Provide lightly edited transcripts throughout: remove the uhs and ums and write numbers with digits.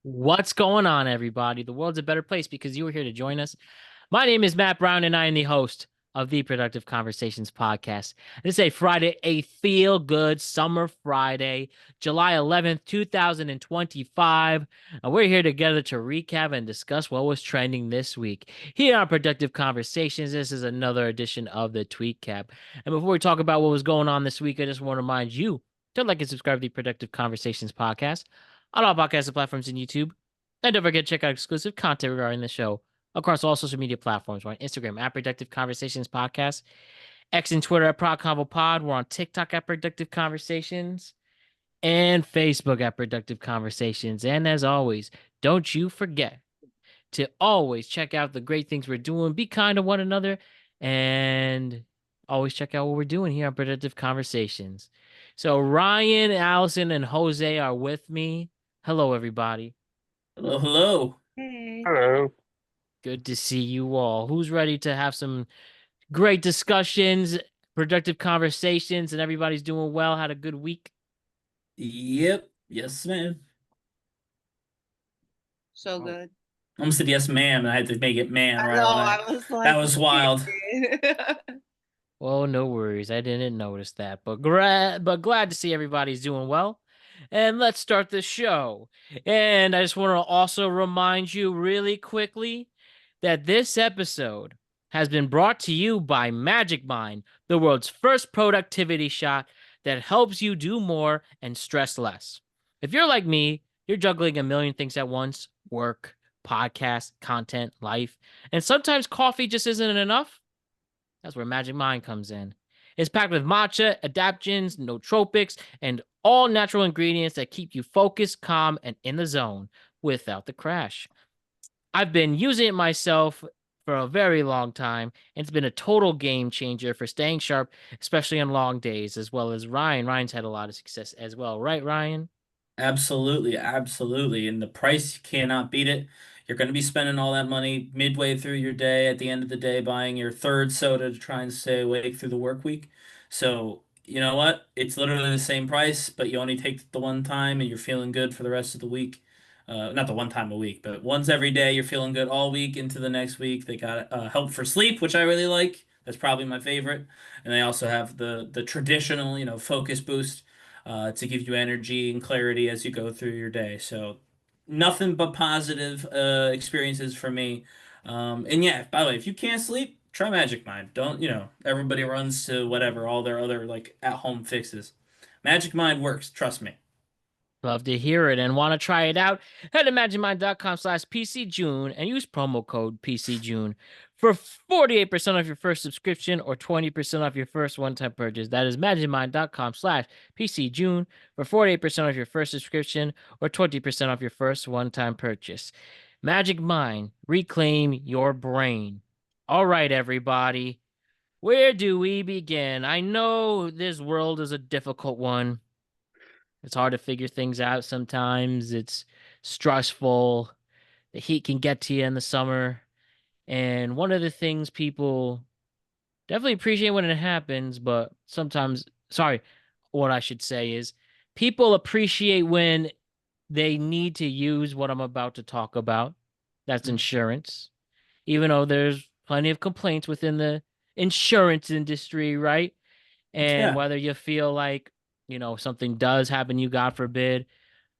What's going on, everybody? The world's a better place because you were here to join us. My name is Matt Brown, and I am the host of the Productive Conversations podcast. This is a Friday, a feel-good summer Friday, July 11th, 2025. And we're here together to recap and discuss what was trending this week. Here on Productive Conversations, this is another edition of the Tweet Cap. And before we talk about what was going on this week, I just want to remind you to like and subscribe to the Productive Conversations podcast on all podcast platforms and YouTube. And don't forget to check out exclusive content regarding the show across all social media platforms. We're on Instagram at Productive Conversations Podcast, X and Twitter at ProdConvoPod. We're on TikTok at Productive Conversations, and Facebook at Productive Conversations. And as always, don't you forget to always check out the great things we're doing. Be kind to one another, and always check out what we're doing here on Productive Conversations. So Ryan, Allison, and Jose are with me. Hello, everybody. Hello, hello. Hey. Hello. Good to see you all. Who's ready to have some great discussions, productive conversations, and everybody's doing well? Had a good week? Yep. Yes, ma'am. So good. I almost said yes, ma'am, and I had to make it man I right know, away. I was like, That was wild. Well, no worries. I didn't notice that, but glad to see everybody's doing well. And let's start the show. And I just want to also remind you really quickly that this episode has been brought to you by Magic Mind, the world's first productivity shot that helps you do more and stress less. If you're like me, you're juggling a million things at once: work, podcast, content, life, and sometimes coffee just isn't enough. That's where Magic Mind comes in. It's packed with matcha, adaptogens, nootropics, and all natural ingredients that keep you focused, calm, and in the zone without the crash. I've been using it myself for a very long time, and it's been a total game changer for staying sharp, especially on long days, as well as Ryan. Ryan's had a lot of success as well, right, Ryan? Absolutely, absolutely. And the price, you cannot beat it. You're going to be spending all that money midway through your day, at the end of the day, buying your third soda to try and stay awake through the work week. So, you know what? It's literally the same price, but you only take the one time and you're feeling good for the rest of the week. Not the one time a week, but once every day, you're feeling good all week into the next week. They got help for sleep, which I really like. That's probably my favorite. And they also have the traditional, focus boost to give you energy and clarity as you go through your day. So nothing but positive experiences for me. And yeah, by the way, if you can't sleep, try Magic Mind. Don't, everybody runs to whatever, all their other like at-home fixes. Magic Mind works, trust me. Love to hear it and want to try it out. Head to magicmind.com/PCJune and use promo code PCJune for 48% off your first subscription or 20% off your first one-time purchase. That is magicmind.com/PCJune for 48% off your first subscription or 20% off your first one-time purchase. Magic Mind, reclaim your brain. All right, everybody. Where do we begin? I know this world is a difficult one. It's hard to figure things out sometimes. It's stressful. The heat can get to you in the summer. And one of the things people definitely appreciate when it happens, but sometimes, sorry, what I should say is people appreciate when they need to use what I'm about to talk about. That's insurance. Even though there's plenty of complaints within the insurance industry, right? And Yeah. whether you feel like, something does happen, you God forbid,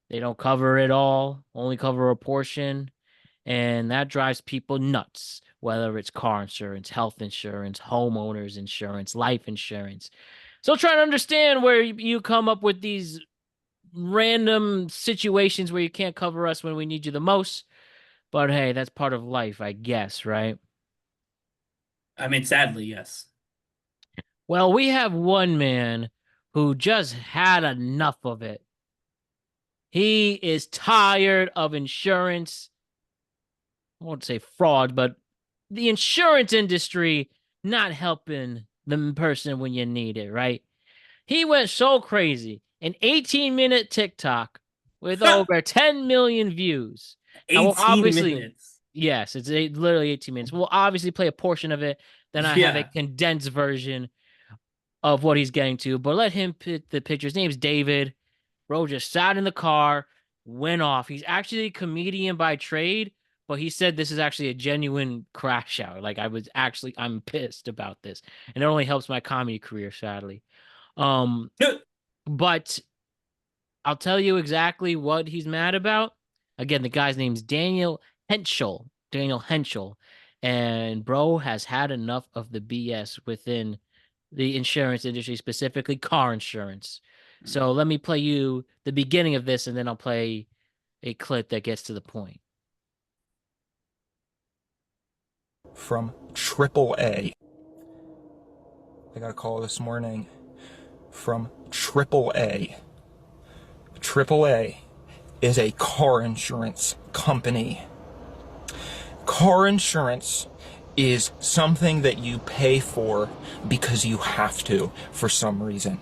they don't cover it all, only cover a portion. And that drives people nuts, whether it's car insurance, health insurance, homeowners insurance, life insurance. So trying to understand where you come up with these random situations where you can't cover us when we need you the most. But hey, that's part of life, I guess, right? I mean, sadly, yes. Well, we have one man who just had enough of it. He is tired of insurance. I won't say fraud, but the insurance industry not helping the person when you need it, right? He went so crazy. An 18-minute TikTok with over 10 million views. I will 18 obviously, minutes. yes, it's literally 18 minutes. We'll obviously play a portion of it. Then I have a Yeah. condensed version of what he's getting to, but let him pick the picture. His name's David. Bro just sat in the car, went off. He's actually a comedian by trade, but he said this is actually a genuine crash out. Like I'm pissed about this, and it only helps my comedy career, sadly. Um, but I'll tell you exactly what he's mad about. Again, the guy's name's Daniel Henschel. Daniel Henschel. And bro has had enough of the BS within the insurance industry, specifically car insurance. So let me play you the beginning of this, and then I'll play a clip that gets to the point. From AAA. I got a call this morning from AAA. AAA is a car insurance company. Car insurance is something that you pay for because you have to for some reason.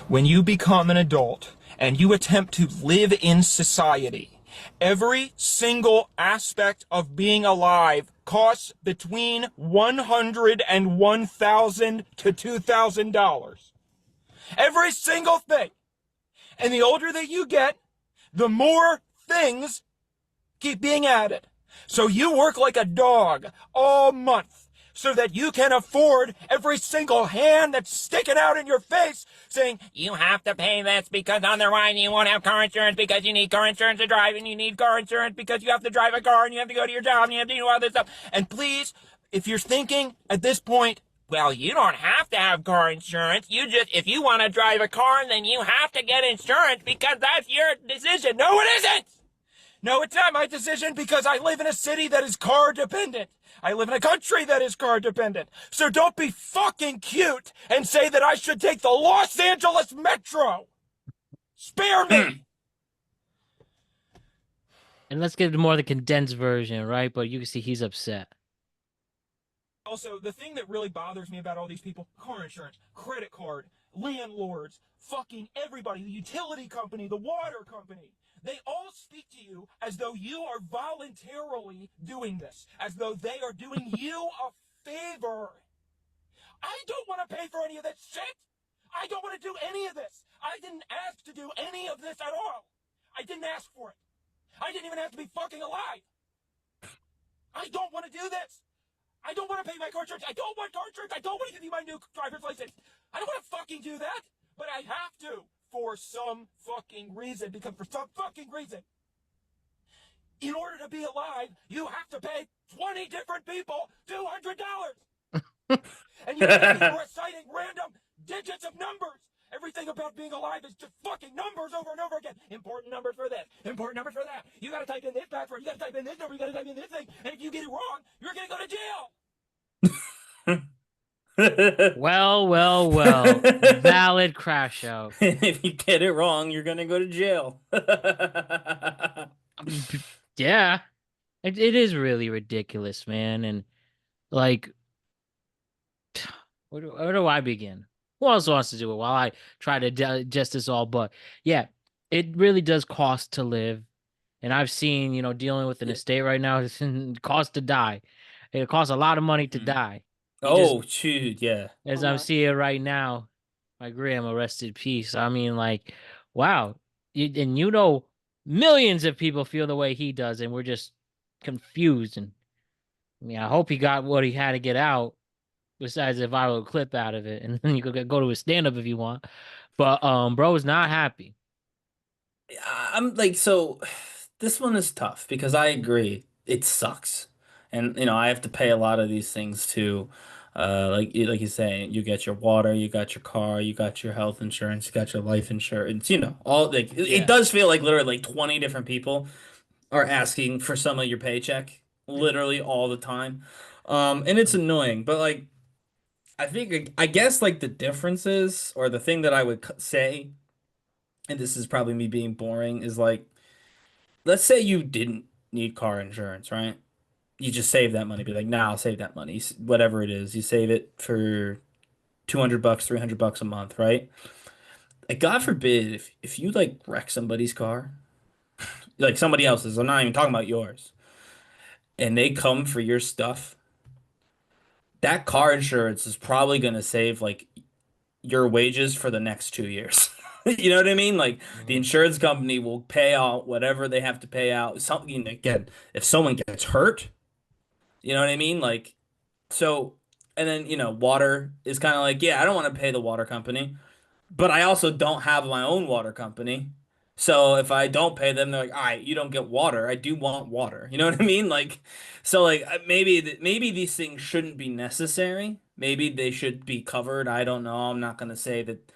When you become an adult and you attempt to live in society, every single aspect of being alive costs between $100 and $1,000 to $2,000. Every single thing. And the older that you get, the more things keep being added. So you work like a dog all month so that you can afford every single hand that's sticking out in your face saying, you have to pay this because otherwise you won't have car insurance because you need car insurance to drive, and you need car insurance because you have to drive a car and you have to go to your job and you have to do all this stuff. And please, if you're thinking at this point, well, you don't have to have car insurance. If you want to drive a car, then you have to get insurance because that's your decision. No, it isn't. No, it's not my decision because I live in a city that is car dependent. I live in a country that is car dependent. So don't be fucking cute and say that I should take the Los Angeles Metro. Spare me. And let's get more of the condensed version, right? But you can see he's upset. Also, the thing that really bothers me about all these people, car insurance, credit card, landlords, fucking everybody, the utility company, the water company, they all speak to you as though you are voluntarily doing this, as though they are doing you a favor. I don't want to pay for any of this shit. I don't want to do any of this. I didn't ask to do any of this at all. I didn't ask for it. I didn't even have to be fucking alive. I don't want to do this. I don't want to pay my car insurance. I don't want car insurance. I don't want to give you my new driver's license. I don't want to fucking do that, but I have to for some fucking reason, because for some fucking reason, in order to be alive, you have to pay 20 different people $200. And you have to be reciting random digits of numbers. Everything about being alive is just fucking numbers over and over again. Important numbers for this, important numbers for that. You gotta type in this password, you gotta type in this number, you gotta type in this thing, and if you get it wrong, you're gonna go to jail. Well. Valid crash out. If you get it wrong, you're gonna go to jail. Yeah. It is really ridiculous, man. And like, where do I begin? Who else wants to do it while I try to digest this all? But yeah, it really does cost to live. And I've seen, dealing with an estate right now, it costs to die. It costs a lot of money to die. Oh, shoot, yeah. As I'm seeing right now, my grandma, rest in peace. I mean, like, wow. And millions of people feel the way he does, and we're just confused. And I mean, I hope he got what he had to get out, besides a viral clip out of it. And then you could go to his stand-up if you want. But bro is not happy. I'm like, so this one is tough because I agree. It sucks. And I have to pay a lot of these things too. Like you say, you get your water, you got your car, you got your health insurance, you got your life insurance, all like it does feel like literally like 20 different people are asking for some of your paycheck literally all the time. And it's annoying, but like I guess like the differences or the thing that I would say, and this is probably me being boring, is like, let's say you didn't need car insurance, right? You just save that money. Be like, nah, I'll save that money. Whatever it is, you save it for $200, $300 a month, right? Like, God forbid if you like wreck somebody's car, like somebody else's, I'm not even talking about yours, and they come for your stuff, that car insurance is probably gonna save like your wages for the next 2 years. You know what I mean? Like the Mhm. insurance company will pay out whatever they have to pay out. Something again, if someone gets hurt, you know what I mean? Like so, and then water is kind of like, yeah, I don't want to pay the water company, but I also don't have my own water company. So if I don't pay them, they're like, all right, you don't get water. I do want water. You know what I mean? Like, so like maybe these things shouldn't be necessary. Maybe they should be covered. I don't know. I'm not gonna say that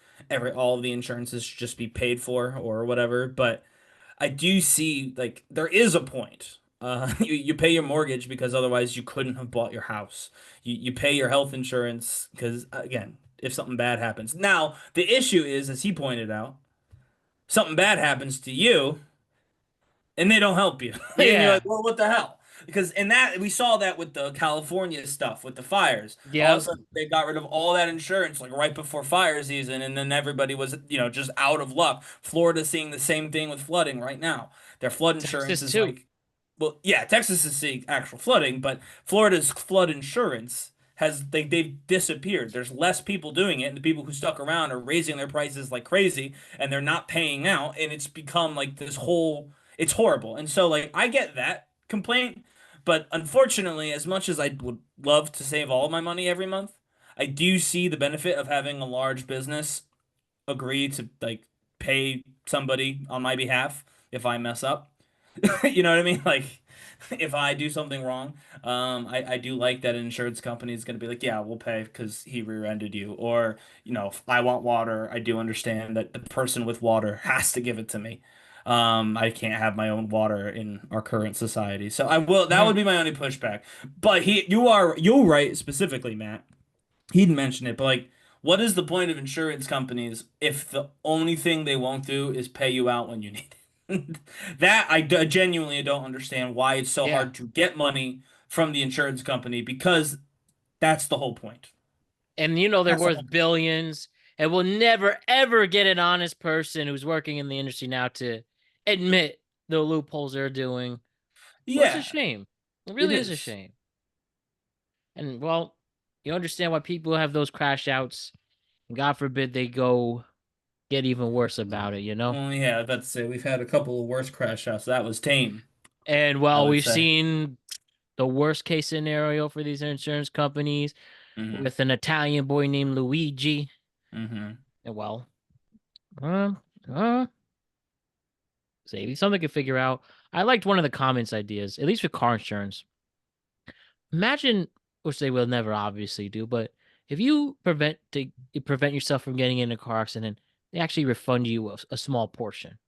all of the insurances should just be paid for or whatever, but I do see like there is a point. You pay your mortgage because otherwise you couldn't have bought your house. You pay your health insurance because again, if something bad happens. Now, the issue is, as he pointed out, something bad happens to you and they don't help you. And you're like, Yeah. well, what the hell? Because in that we saw that with the California stuff with the fires. All of a Yep. sudden they got rid of all that insurance like right before fire season, and then everybody was, just out of luck. Florida's seeing the same thing with flooding right now. Their flood insurance Texas is too. like, well, yeah, Texas is seeing actual flooding, but Florida's flood insurance they've disappeared. There's less people doing it, and the people who stuck around are raising their prices like crazy, and they're not paying out, and it's become like this whole it's horrible. And so like I get that complaint, but unfortunately, as much as I would love to save all of my money every month, I do see the benefit of having a large business agree to like pay somebody on my behalf if I mess up. You know what I mean? Like if I do something wrong, I do like that an insurance company is going to be like, yeah, we'll pay because he rear-ended you. Or, if I want water, I do understand that the person with water has to give it to me. I can't have my own water in our current society. So that would Mhm. be my only pushback. But you're right specifically, Matt. He didn't mention it, but like, what is the point of insurance companies if the only thing they won't do is pay you out when you need it? That I genuinely don't understand why it's so Yeah. hard to get money from the insurance company because that's the whole point. And they're That's the whole worth point. billions, and we'll never ever get an honest person who's working in the industry now to admit the loopholes they're doing. Well, it's a Yeah, shame. It it really is a is. shame. And well, you understand why people have those crash outs. And God forbid they go get even worse about it, you know? Well, yeah, that's it. We've had a couple of worse crash shots. That was tame, And I well, would we've say. seen the worst case scenario for these insurance companies Hmm. with an Italian boy named Luigi. Hmm. And well, uh, uh, maybe something to figure out. I liked one of the comments ideas, at least with car insurance. Imagine, which they will never obviously do, but if you prevent yourself from getting in a car accident, they actually refund you a small portion.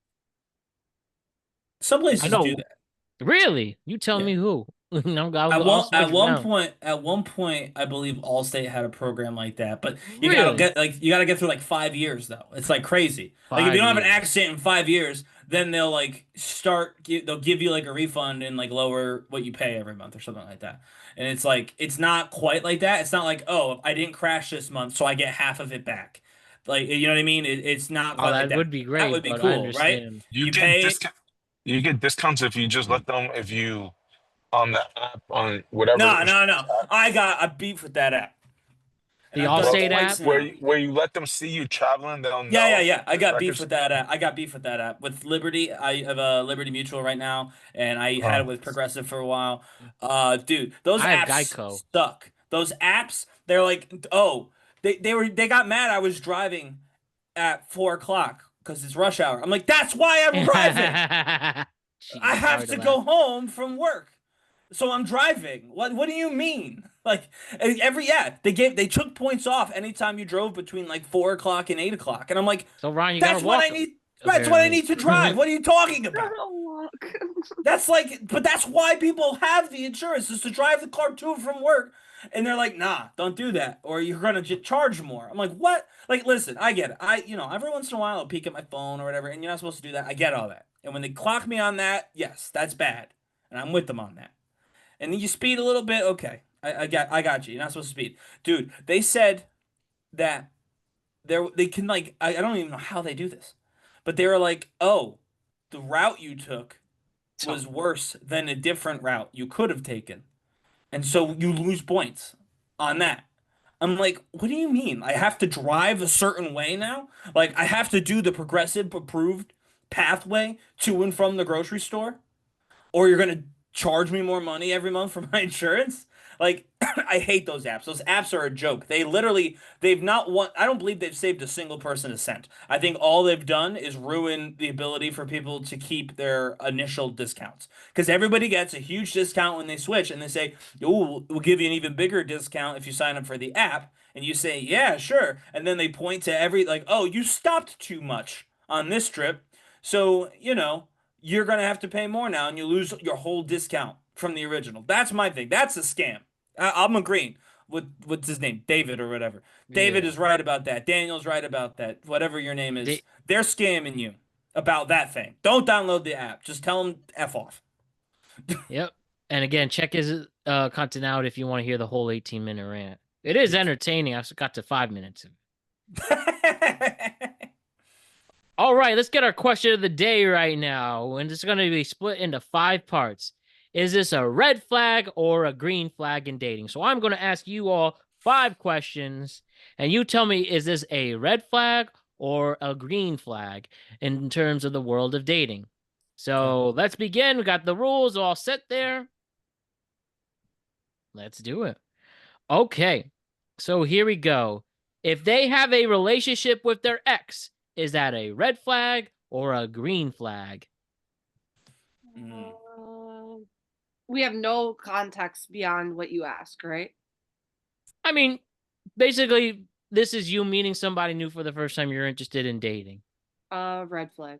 Some I places do know, that. really. You tell Yeah. me who. I'll search around. At one point, I believe Allstate had a program like that, but Really, you gotta get through like 5 years though. It's like crazy. Like if you 5 don't have an years. accident in 5 years, then they'll give you like a refund and like lower what you pay every month or something like that. And it's like it's not quite like that. It's not like, oh, I didn't crash this month, so I get half of it back. Like you know what I mean? It's not Oh, quite like that that. would be That would great, be but I cool, right? understand. You You get pay. discount. You get discounts if you just let them. If you on the app on whatever No, no, insurance no. app. I got a beef with that app, and The I've done it Well, Allstate twice app. now. where you let them see you traveling, they'll Yeah, yeah, know yeah. I your got beef records. with that app. I got beef with that app. With Liberty, I have a Liberty Mutual right now, and I had Uh, it with Progressive for a while. Dude, those I have apps Geico. suck. Those apps, they're like, oh, they got mad I was driving at 4 o'clock because it's rush hour. I'm like, that's why I'm driving. I Jeez, have sorry to to laugh. go home from work. So I'm driving. What do you mean? Like they took points off anytime you drove between like 4 o'clock and 8 o'clock. And I'm like, So Ron, you gotta that's what I walk need. That's what I apparently. need to drive. What are you talking about? Gotta walk. But that's why people have the insurance is to drive the car to and from work. And they're like, nah, don't do that, or you're gonna charge more. I'm like, what? Like, listen, I get it. Every once in a while I'll peek at my phone or whatever, and you're not supposed to do that. I get all that. And when they clock me on that, yes, that's bad, and I'm with them on that. And then you speed a little bit, okay. I got you. You're not supposed to speed. Dude, they said that they can like I don't even know how they do this. But they were like, "Oh, the route you took so was worse than a different route you could have taken." And so you lose points on that. I'm like, what do you mean? I have to drive a certain way now? Like, I have to do the progressive approved pathway to and from the grocery store? Or you're gonna charge me more money every month for my insurance? Like, I hate those apps. Those apps are a joke. They've not one, I don't believe they've saved a single person a cent. I think all they've done is ruin the ability for people to keep their initial discounts. Because everybody gets a huge discount when they switch and they say, "Ooh, we'll give you an even bigger discount if you sign up for the app." And you say, "Yeah, sure." And then they point to like, "Oh, you stopped too much on this trip. So, you're gonna have to pay more now, and you lose your whole discount from the original." That's my thing. That's a scam. I'm agreeing with what's his name, David or whatever. David Yeah. is right about that. Daniel's right about that. Whatever your name is, They, they're scamming you about that thing. Don't download the app. Just tell them F off. yep. And again, check his content out if you want to hear the whole 18-minute rant. It is entertaining. I got to 5 minutes. All right, let's get our question of the day right now. And it's going to be split into 5 parts. Is this a red flag or a green flag in dating? So I'm going to ask you all 5 questions, and you tell me, is this a red flag or a green flag in terms of the world of dating? So let's begin. We got the rules all set there. Let's do it. Okay, so here we go. If they have a relationship with their ex, is that a red flag or a green flag? Mm. We have no context beyond what you ask, right? I mean, basically, this is you meeting somebody new for the first time you're interested in dating. Red flag.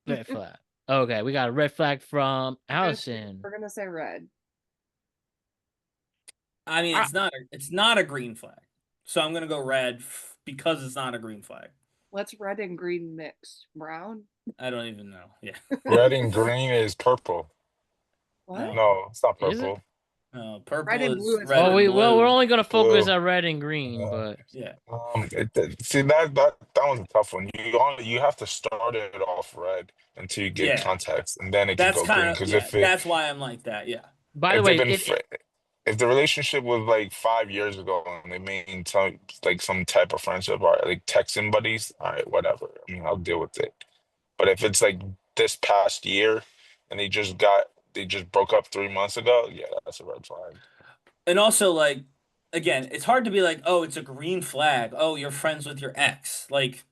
Red flag. Okay, we got a red flag from Allison. We're gonna say red. I mean, it's not a green flag. So I'm gonna go red because it's not a green flag. What's red and green mixed? Brown? I don't even know. Yeah. Red and green is purple. What? No, it's not Is it? purple. Purple Red and is blue is red Well, and blue. we're only gonna focus Blue. on red and green, Yeah. but Yeah. See that one's a tough one. You have to start it off red until you get Yeah. context, and then it can That's go green. kind of Because yeah. That's why I'm like that. Yeah. by the if way, they've been if the relationship was like 5 years ago and they maintain like some type of friendship or like texting buddies, all right, whatever. I mean, I'll deal with it. But if it's like this past year and they just broke up 3 months ago, yeah, that's a red flag. And also, like, again, it's hard to be like, oh, it's a green flag. Oh, you're friends with your ex. Like,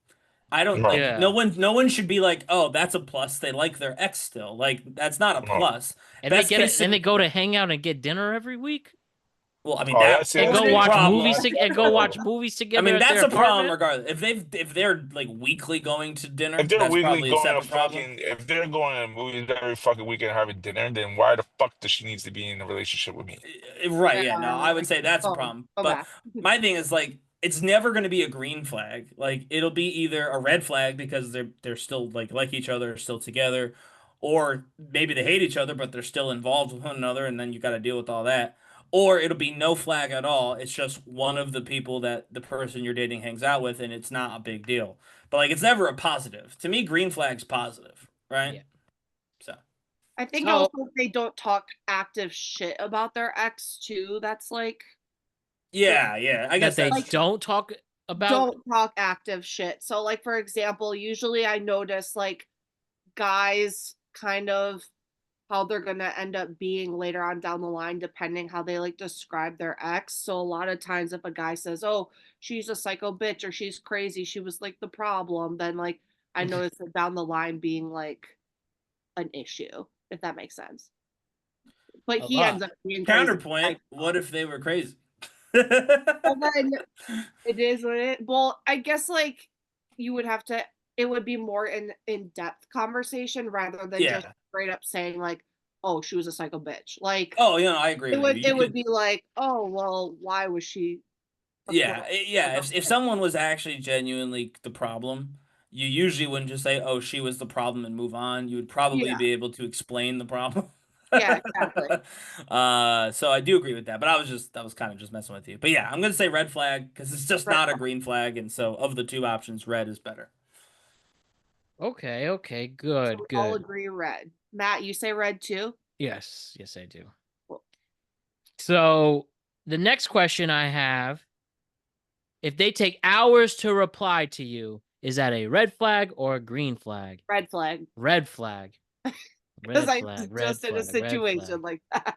I don't Right. like Yeah. no one should be like, oh, that's a plus. They like their ex still. Like, that's not a No. plus. and Best they get case it, and they scenario- go to hang out and get dinner every week, Well, I mean Oh, that that's and it. go that's a watch problem. movies and go watch movies I together. mean, at that's their a problem apartment. regardless. If they're like weekly going to dinner, If they're that's weekly probably a going to separate problem. if they're going to movies every fucking weekend having dinner, then why the fuck does she needs to be in a relationship with me? Right, yeah, no, I would say that's a Oh, problem. go But back. my thing is like it's never going to be a green flag. Like it'll be either a red flag because they're still like each other, still together, or maybe they hate each other but they're still involved with one another and then you got to deal with all that. Or it'll be no flag at all. It's just one of the people that the person you're dating hangs out with and it's not a big deal. But like it's never a positive. To me, green flag's positive, right? Yeah. So I think So- also if they don't talk active shit about their ex too, that's like yeah, I guess that they that's don't talk about. don't talk active shit. So like for example, usually I notice like guys kind of how they're gonna end up being later on down the line, depending how they like describe their ex. So a lot of times if a guy says, oh, she's a psycho bitch or she's crazy, she was like the problem, then like I notice it down the line being like an issue, if that makes sense. But he ends up being crazy. counterpoint. What if they were crazy? And then it is what it. Well, I guess like you would have to. It would be more in-depth conversation rather than Yeah. just straight up saying like, "Oh, she was a psycho bitch." Like, Oh, I agree it with would you. it would be like, "Oh, well, why was she?" Yeah. If someone was actually genuinely the problem, you usually wouldn't just say, "Oh, she was the problem" and move on. You would probably Yeah. be able to explain the problem. Yeah, exactly. So I do agree with that, but I was kind of just messing with you. But yeah, I'm gonna say red flag because it's just Red not a flag. green flag, and so of the two options, red is better. Okay, good, So we all good. agree red. Matt, you say red too? Yes, I do. Cool. So The next question I have, if they take hours to reply to you, is that a red flag or a green flag? Red flag. Red flag. Because Red I flag. was Red just in a flag. Red situation flag. like that.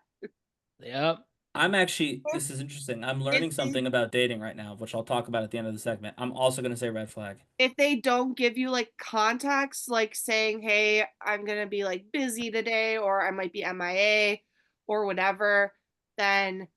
Yep. I'm actually, this is interesting. I'm learning If something about dating right now, which I'll talk about at the end of the segment. I'm also going to say red flag. If they don't give you like context, like saying, hey, I'm gonna be like busy today, or I might be MIA or whatever, then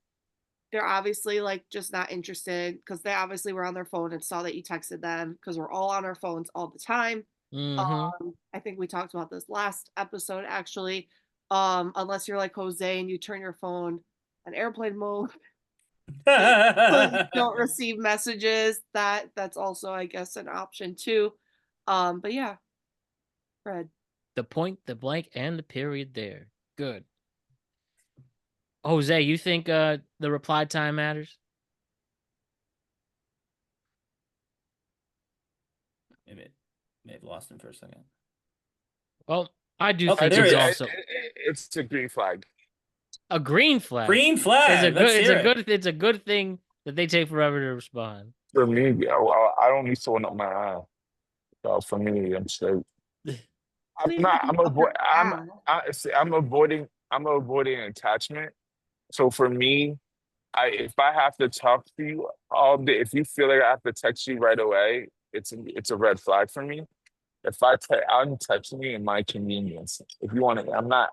they're obviously like just not interested, because they obviously were on their phone and saw that you texted them, because we're all on our phones all the time. I think we talked about this last episode actually. Unless you're like Jose and you turn your phone on airplane mode so you don't receive messages, that's also, I guess, an option too. But yeah, Fred. The point, the blank, and the period there. Good. Jose, you think the reply time matters? Maybe may have lost him for a second. Well, I do Okay, think there it's he is. also It's a green flag. a green flag. Green flag. It's a good thing that they take forever to respond. For me, I don't need someone up my eye. So for me, I'm straight. I'm not. I'm avoiding attachment. So for me, if I have to talk to you all day, if you feel like I have to text you right away, it's a red flag for me. I'm texting you in my convenience. If you want to, I'm not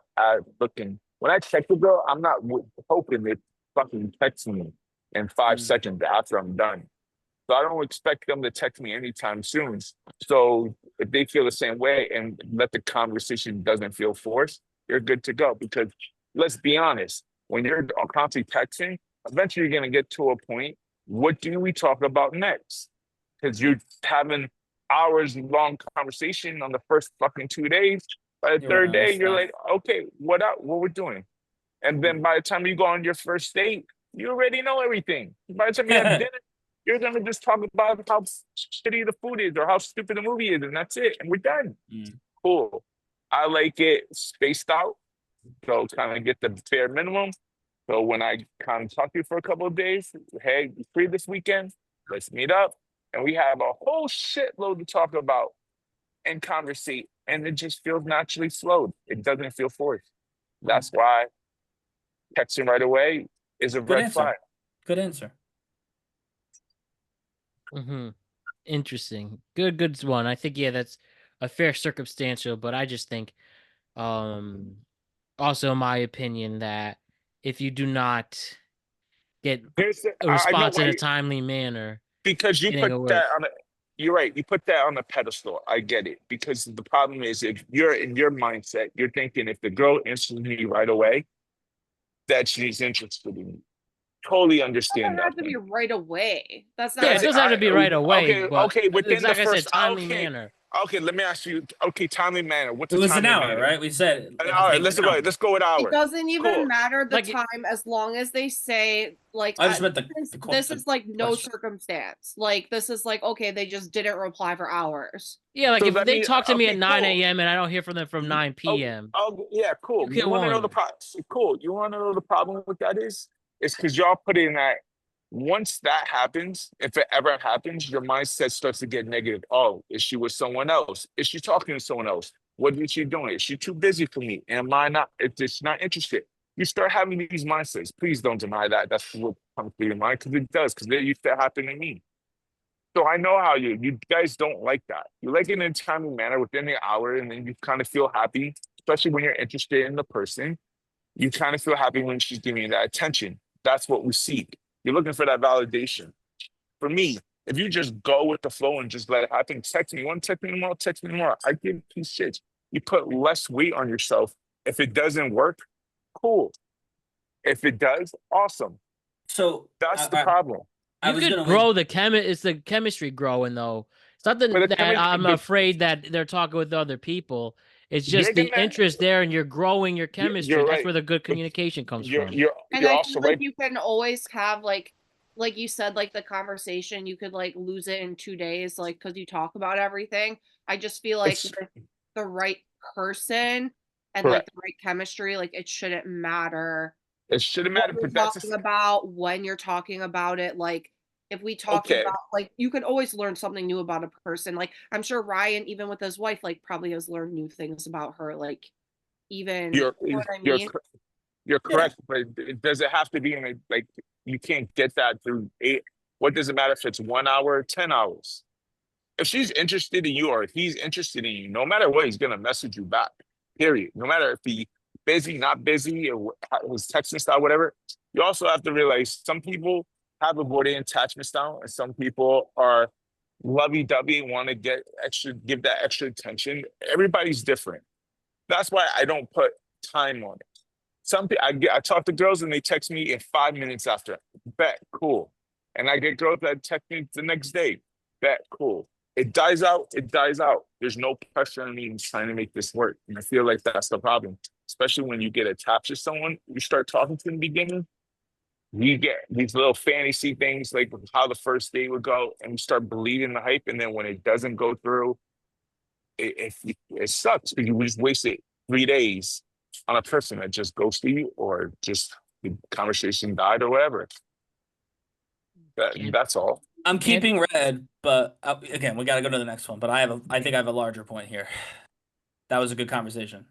looking. When I text a girl, I'm not hoping they fucking text me in 5 seconds after I'm done. So I don't expect them to text me anytime soon. So if they feel the same way and let the conversation doesn't feel forced, you're good to go. Because let's be honest, when you're constantly texting, eventually you're gonna get to a point. What do we talk about next? Because you're having hours long conversation on the first fucking 2 days. By the third day, you're like, okay, what we're doing. And then by the time you go on your first date, you already know everything. By the time you have dinner, you're gonna just talk about how shitty the food is or how stupid the movie is, and that's it. And we're done. Cool. I like it spaced out. So kind of get the bare minimum. So when I kind of talk to you for a couple of days, hey, you free this weekend? Let's meet up. And we have a whole shitload to talk about and conversate. And it just feels naturally slowed. It doesn't feel forced. That's why texting right away is a red flag. Good answer. Interesting. Good one. I think, yeah, that's a fair circumstantial, but I just think, also my opinion, that if you do not get a response in a timely manner, because you put that on you're right, you put that on a pedestal. I get it. Because the problem is, if you're in your mindset, you're thinking if the girl answers me right away, that she's interested in me. Totally understand that. It doesn't have to be right away. That's not. Yeah, it doesn't have to be right away. Okay, within like the I first said, timely manner. Okay, let me ask you. Okay, timely manner. What's it was timely an hour, manner? right? We said. All right, let's go. Let's go with hour. It doesn't even matter the time, as long as they say like. I just read this is like no circumstance. Like this is like, okay, they just didn't reply for hours. Yeah, like if they talk to me at 9 a.m. and I don't hear from them from 9 p.m. Oh, yeah, cool. You want to know the problem? Cool. You want to know the problem with that is? It's because y'all put in that. Once that happens, if it ever happens, your mindset starts to get negative. Oh, is she with someone else? Is she talking to someone else? What is she doing? Is she too busy for me? Am I not? If she's not interested, you start having these mindsets. Please don't deny that. That's what comes to your mind, because it does. Because it used to happen to me. So I know how you guys don't like that. You like it in a timely manner within the hour, and then you kind of feel happy, especially when you're interested in the person. You kind of feel happy when she's giving you that attention. That's what we seek. You're looking for that validation. For me, if you just go with the flow and just let it happen, text me. You want to text me tomorrow? Text me tomorrow. I give two shits. You put less weight on yourself. If it doesn't work, cool. If it does, awesome. So that's the problem. You could grow it's the chemistry growing, though. It's not that I'm afraid that they're talking with other people. It's just the interest there, and you're growing your chemistry. That's where the good communication comes from. You're also right. You can always have like you said, like the conversation, you could like lose it in 2 days, like because you talk about everything. I just feel like with the right person and like the right chemistry, like it shouldn't matter It shouldn't what matter, you're but that's talking about, when you're talking about it. Like, if we talk okay. about, like, you could always learn something new about a person. Like, I'm sure Ryan, even with his wife, like, probably has learned new things about her. Like, even, You're you know what I you're mean? you're Yeah. correct, but does it have to be in a like you can't get that through eight? What does it matter if it's 1 hour or 10 hours? If she's interested in you or if he's interested in you, no matter what, he's gonna message you back. Period. No matter if he busy, not busy, or his texting style, whatever. You also have to realize some people have avoidant attachment style, and some people are lovey-dovey and want to give that extra attention. Everybody's different. That's why I don't put time on it. I talk to girls and they text me in 5 minutes after. Bet, cool. And I get girls that text me the next day. Bet, cool. It dies out. It dies out. There's no pressure on me in trying to make this work. And I feel like that's the problem, especially when you get attached to someone. You start talking to in the beginning, you get these little fantasy things like how the first date would go, and you start believing the hype. And then when it doesn't go through, it sucks because you just wasted 3 days on a person that just ghosted you or just the conversation died or whatever. That's all. I'm keeping red, but again, we got to go to the next one. But I think I have a larger point here. That was a good conversation.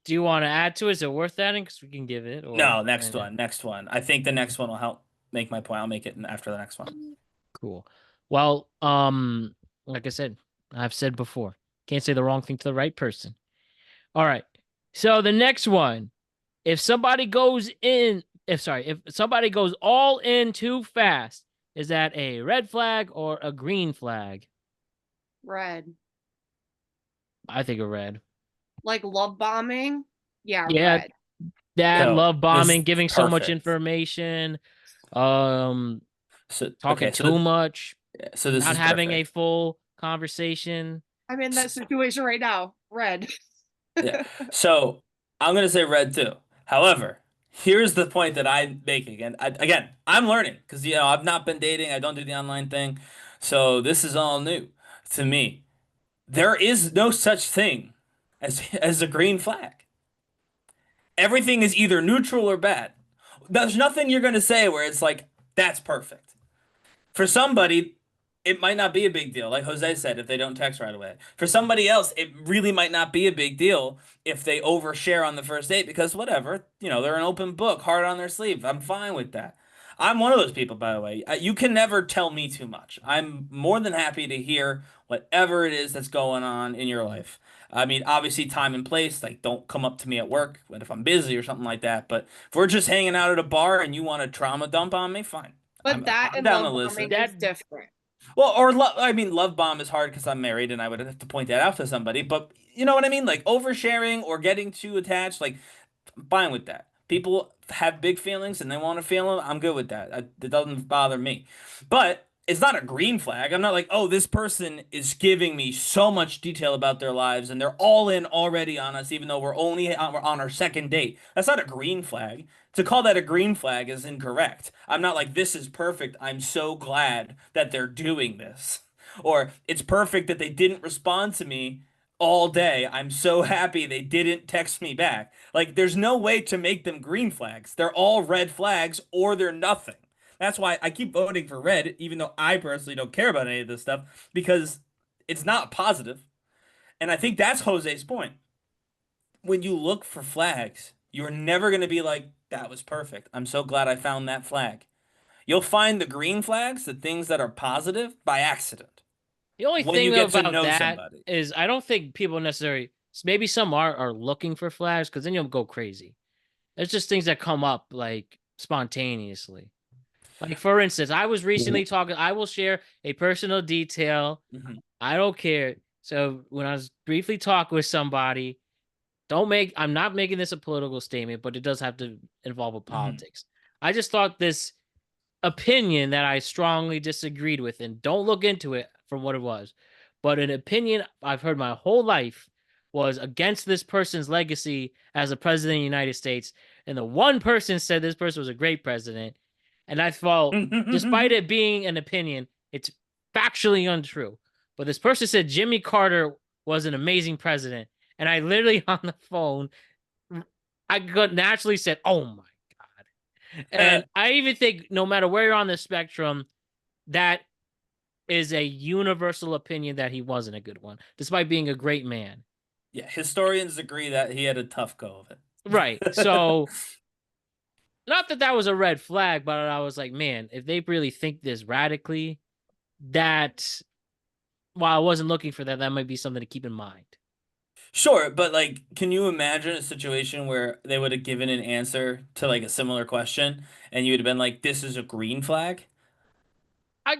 Do you want to add to it? Is it worth adding? Because we can give it. Or... No, next one. I think the next one will help make my point. I'll make it after the next one. Cool. Well, like I said, I've said before, can't say the wrong thing to the right person. All right. So the next one, if somebody goes all in too fast, is that a red flag or a green flag? Red. I think a red. Like love bombing? Yeah, Yeah, red. that So, love bombing, this- giving so much perfect. information, So talking too much, So this not is having perfect. a full conversation. I'm in that situation right now. Red. Yeah. So I'm gonna say red too. However, here's the point that I make again. I'm learning because I've not been dating. I don't do the online thing, so this is all new to me. There is no such thing as a green flag. Everything is either neutral or bad. There's nothing you're gonna say where it's like that's perfect. For somebody, it might not be a big deal, like Jose said, if they don't text right away. For somebody else, it really might not be a big deal if they overshare on the first date because whatever, they're an open book, heart on their sleeve. I'm fine with that. I'm one of those people, by the way. You can never tell me too much. I'm more than happy to hear whatever it is that's going on in your life. I mean, obviously, time and place. Like, don't come up to me at work if I'm busy or something like that. But if we're just hanging out at a bar and you want to trauma dump on me, fine. But I'm that and down to love listen. bombing is different. Well, or love bomb is hard because I'm married and I would have to point that out to somebody. But you know what I mean? Like oversharing or getting too attached, like I'm fine with that. People have big feelings and they want to feel them. I'm good with that. It doesn't bother me. But it's not a green flag. I'm not like, oh, this person is giving me so much detail about their lives and they're all in already on us, even though we're only on our second date. That's not a green flag. To call that a green flag is incorrect. I'm not like, this is perfect. I'm so glad that they're doing this. Or it's perfect that they didn't respond to me all day. I'm so happy they didn't text me back. Like, there's no way to make them green flags. They're all red flags or they're nothing. That's why I keep voting for red, even though I personally don't care about any of this stuff, because it's not positive. And I think that's Jose's point. When you look for flags, you're never going to be like, that was perfect. I'm so glad I found that flag. You'll find the green flags, the things that are positive, by accident. The only When thing you get to about know that somebody. is I don't think people necessarily, maybe some are looking for flags because then you'll go crazy. It's just things that come up like spontaneously. Like for instance, I was recently talking, I will share a personal detail. Mhm. I don't care. So when I was briefly talking with somebody, I'm not making this a political statement, but it does have to involve with politics. I just thought this opinion that I strongly disagreed with, and don't look into it for what it was, but an opinion I've heard my whole life was against this person's legacy as a president of the United States. And the one person said this person was a great president. And I felt, despite it being an opinion, it's factually untrue. But this person said Jimmy Carter was an amazing president. And I literally on the phone, I naturally said, oh my God. And I even think no matter where you're on the spectrum, that is a universal opinion that he wasn't a good one, despite being a great man. Yeah, historians agree that he had a tough go of it. Right. So, not that that was a red flag, but I was like, man, if they really think this radically, that while I wasn't looking for that, that might be something to keep in mind. Sure, but like, can you imagine a situation where they would have given an answer to like a similar question and you would have been like, this is a green flag? I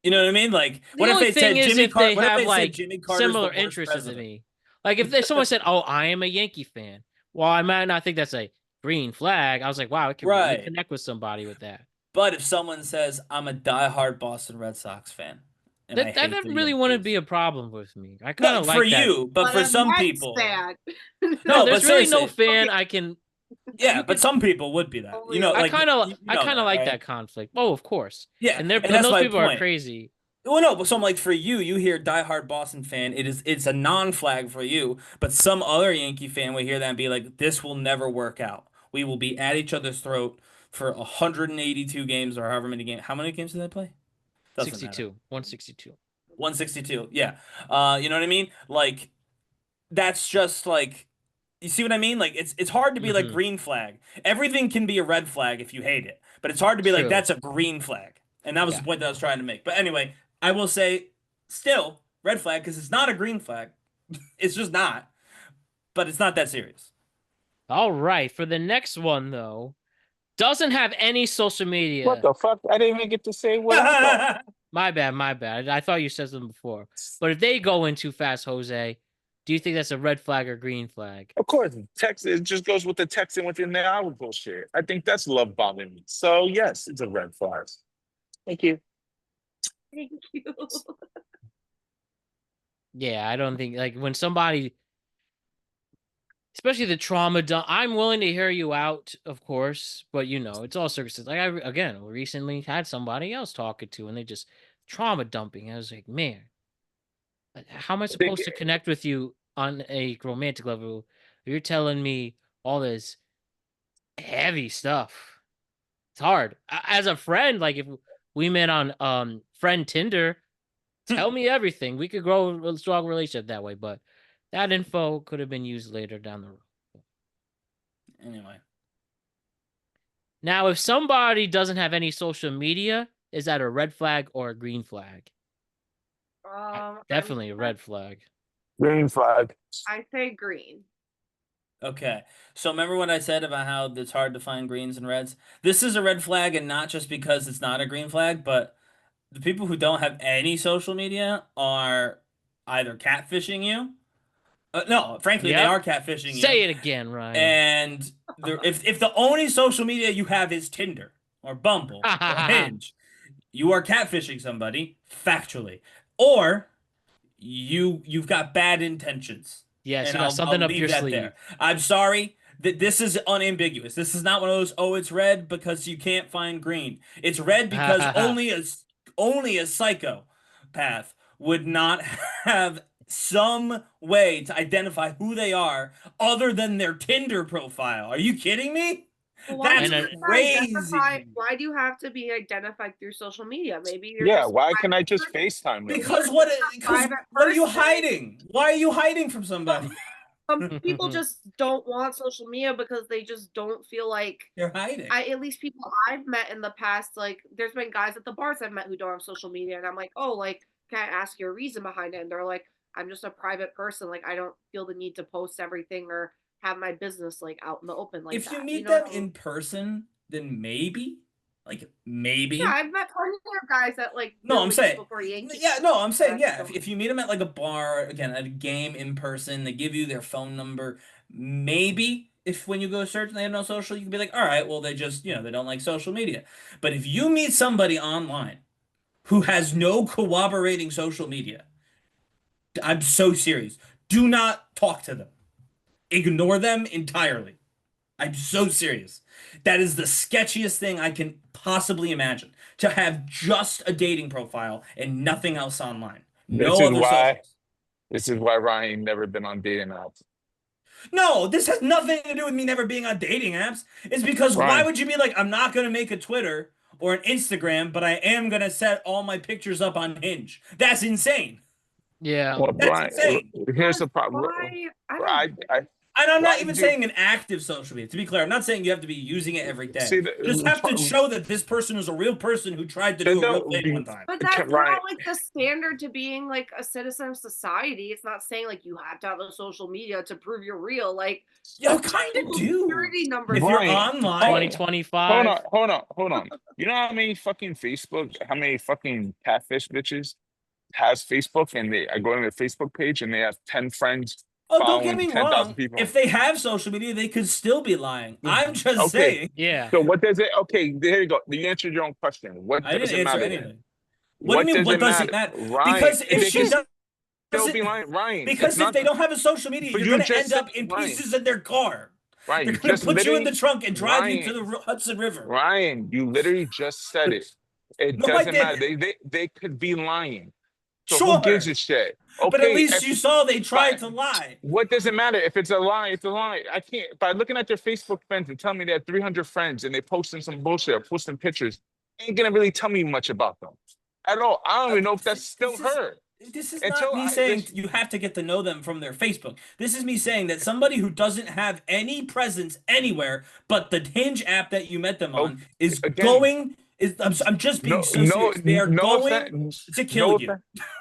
You know what I mean? Like, The what if only they thing said is Jimmy if they What if have they said like Jimmy Carter's the similar worst interests to president? me. Like if someone said, "Oh, I am a Yankee fan," well, I might not think that's a green flag. I was like, "Wow, I can really Right. connect with somebody with that." But if someone says, I'm a diehard Boston Red Sox fan and I That hate the really wouldn't be Yankees. a problem with me. I kind No, of for like that. you, but But for a some Mets people. fan. No, No, there's but really no seriously. fan I can. Yeah, you but could- some people would be that. You know, I like kind of you know that, like right? that conflict. Oh, of course. Yeah, And and that's those my people are point. crazy. Well, no, but so I'm like, for you, you hear diehard Boston fan, it's a non-flag for you, but some other Yankee fan will hear that and be like, this will never work out. We will be at each other's throat for 182 games or however many games. How many games did they play? Doesn't matter. 62, 162. 162. Yeah. You know what I mean? Like, that's just like, you see what I mean? Like, it's hard to be like Mhm. green flag. Everything can be a red flag if you hate it, but it's hard to be like, True. that's a green flag. And that was Yeah. the point that I was trying to make. But anyway, I will say still red flag because it's not a green flag. It's just not. But it's not that serious. All right, for the next one though, doesn't have any social media. What the fuck? I didn't even get to say what I thought. My bad. I thought you said them before. But if they go in too fast, Jose, do you think that's a red flag or green flag? Of course, text it just goes with the texting within the hour bullshit. I think that's love bombing. So yes, it's a red flag. Thank you. Thank you. Yeah, I don't think like when somebody, especially the trauma dump. I'm willing to hear you out, of course, but you know it's all circumstances. Like I again recently had somebody else talking to, and they just trauma dumping. I was like, man, how am I think- supposed to connect with you on a romantic level? You're telling me all this heavy stuff. It's hard. As a friend, like if we met on friend Tinder, tell me everything. We could grow a strong relationship that way, but that info could have been used later down the road. Anyway. Now, if somebody doesn't have any social media, is that a red flag or a green flag? Definitely a red flag. Green flag. I say green. Okay. So remember what I said about how it's hard to find greens and reds? This is a red flag, and not just because it's not a green flag, but the people who don't have any social media are either catfishing you. No, frankly, they Yep. are catfishing you. Say it again, Ryan. And if the only social media you have is Tinder or Bumble or Hinge, you are catfishing somebody factually, or you've got bad intentions. Yes, And you got something up leave your that sleeve. there. I'm sorry that this is unambiguous. This is not one of those, oh, it's red because you can't find green. It's red because only a psychopath would not have some way to identify who they are other than their Tinder profile. Are you kidding me? Well, That's do you have to crazy. Why do you have to be identified through social media? Maybe you're Yeah, just why can I just FaceTime them? Because You're what just a private are you person. hiding? Why are you hiding from somebody? Some people just don't want social media because they just don't feel like You're hiding. at least people I've met in the past, like there's been guys at the bars I've met who don't have social media, and I'm like, oh, like, can I ask your reason behind it? And they're like, I'm just a private person, like I don't feel the need to post everything or have my business like out in the open like If that. you meet know them what I mean? in person, then maybe. Like maybe. Yeah, I've met plenty of guys that like No, I'm saying. before Yankees. Yeah, no, I'm saying, That's yeah. so- If you meet them at like a bar, again, at a game in person, they give you their phone number, maybe if when you go search and they have no social, you can be like, all right, well, they just, they don't like social media. But if you meet somebody online who has no corroborating social media, I'm so serious. Do not talk to them. Ignore them entirely. I'm so serious. That is the sketchiest thing I can possibly imagine. To have just a dating profile and nothing else online. No This is other why- socials. This is why Ryan never been on dating apps. No, this has nothing to do with me never being on dating apps. It's because why Right. would you be like, I'm not gonna make a Twitter or an Instagram, but I am gonna set all my pictures up on Hinge? That's insane. Yeah. Well, That's Brian, insane. here's the problem. Why? I don't. I And I'm not why even do saying an active social media. To be clear, I'm not saying you have to be using it every day. see Just have to the show that this person is a real person who tried to they do a real don't thing be one time. But that's right. not like the standard to being like a citizen of society. It's not saying like you have to have a social media to prove you're real. Like You kind of social do. security numbers. If you're Right. online, 2025. Hold on. You know how many fucking catfish bitches has Facebook and I go to their Facebook page and they have 10 friends oh, don't get following me 10,000 wrong. people. If they have social media, they could still be lying. I'm just Okay. saying. Yeah. So what does it? Okay, there you go. You answered your own question. What I does didn't it answer matter? anything. What do you mean? Does What it does it matter? matter? Ryan, Because if they she can still doesn't, be lying. Ryan, because if they don't have a social media, But you're you going to just end up said- in Ryan. pieces in their car. Ryan, They're you going just to put you in the literally trunk and drive you to Ryan, the Hudson River. Ryan, you literally just said it. It No, I doesn't matter. didn't. They could be lying. So Sure. who gives a shit? But at Okay, least you saw they tried but- to lie. what does it matter if it's a lie? It's a lie. I can't. By looking at their Facebook friends and telling me they have 300 friends and they posting some bullshit, or posting pictures, ain't gonna really tell me much about them at all. I don't even know if that's still her. This is Until not me I- saying this- you have to get to know them from their Facebook. This is me saying that somebody who doesn't have any presence anywhere but the Hinge app that you met them Oh, on is again, going. I'm just being so serious. They are going to kill you.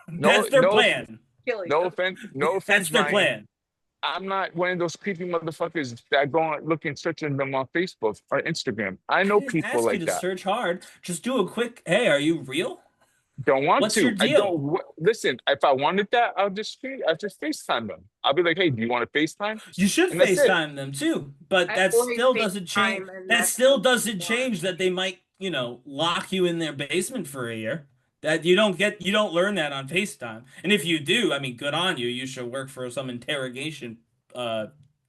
That's their plan. Kill you. No offense, That's their Ryan. plan. I'm not one of those creepy motherfuckers that go on looking searching them on Facebook or Instagram. I know I didn't people ask you like to that. search hard. Just do a quick. Hey, are you real? Don't want What's to. your I deal? don't listen. If I wanted that, I'll just FaceTime them. I'll be like, hey, do you want to FaceTime? You should And that's it. FaceTime them too, but I that always still doesn't change. FaceTime, and That that's still what doesn't I change that they might, lock you in their basement for a year. That you don't learn that on FaceTime. And if you do, I mean, good on you. You should work for some interrogation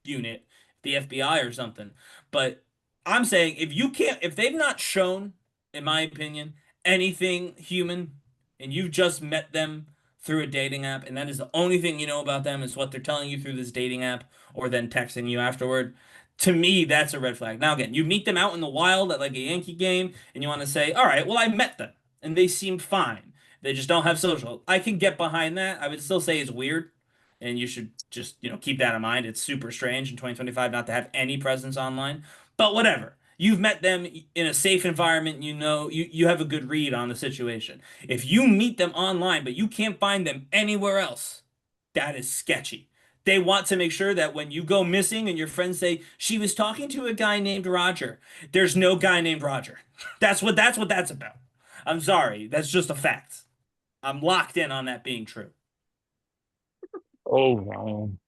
unit, the FBI or something. But I'm saying if they've not shown, in my opinion, anything human, and you've just met them through a dating app, and that is the only thing you know about them is what they're telling you through this dating app or then texting you afterward. To me, that's a red flag. Now, again, you meet them out in the wild at like a Yankee game, and you want to say, all right, well, I met them, and they seemed fine. They just don't have social. I can get behind that. I would still say it's weird, and you should just, keep that in mind. It's super strange in 2025 not to have any presence online, but whatever. You've met them in a safe environment, you have a good read on the situation. If you meet them online, but you can't find them anywhere else, that is sketchy. They want to make sure that when you go missing and your friends say she was talking to a guy named Roger, there's no guy named Roger. That's what that's about. I'm sorry, that's just a fact. I'm locked in on that being true. Oh, Ryan.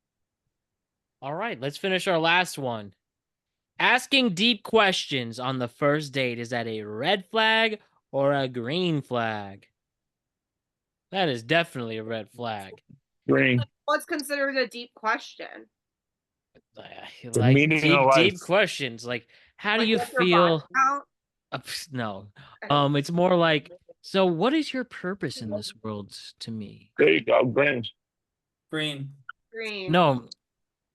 All right, let's finish our last one. Asking deep questions on the first date, is that a red flag or a green flag? That is definitely a red flag. Green. What's considered a deep question? The Like meaning of deep life. questions. Like, how do Like, you what's your body feel? count? No. It's more like, so what is your purpose in this world to me? There you go, green. Green. Green. No,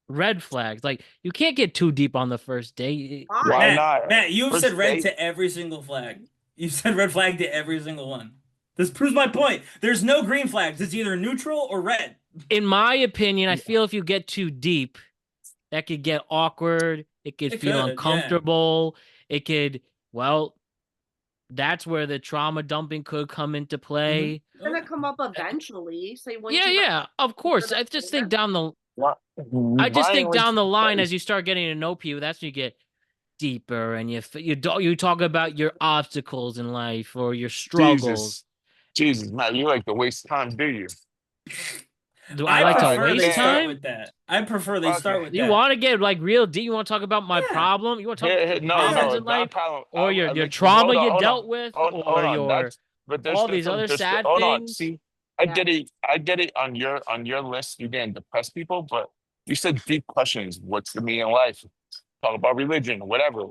red flags. Like, you can't get too deep on the first date. Why not? Matt, you've First said red date? to every single flag. You've said red flag to every single one. This proves my point. There's no green flags. It's either neutral or red. In my opinion, I feel if you get too deep, that could get awkward. It could It feel could, yeah. uncomfortable. It could, that's where the trauma dumping could come into play. It's gonna come up eventually. So Yeah, of course. I just think down the What? line as you start getting to know people, that's when you get deeper and you talk about your obstacles in life or your struggles. Jesus, man, you like to waste time, do you? Do I like to prefer they waste start time? with that. I prefer they start with Do you that. want to get like real deep? You want to talk about my Yeah. problem? You want to talk about No, problems no, in life, not problem. or your like, trauma hold on, you hold dealt on. with, Hold or on, your but there's all these different- other there's- sad hold on, things? see, I get it on your list. You're getting depressed people, but you said deep questions. What's the meaning of life? Talk about religion, whatever.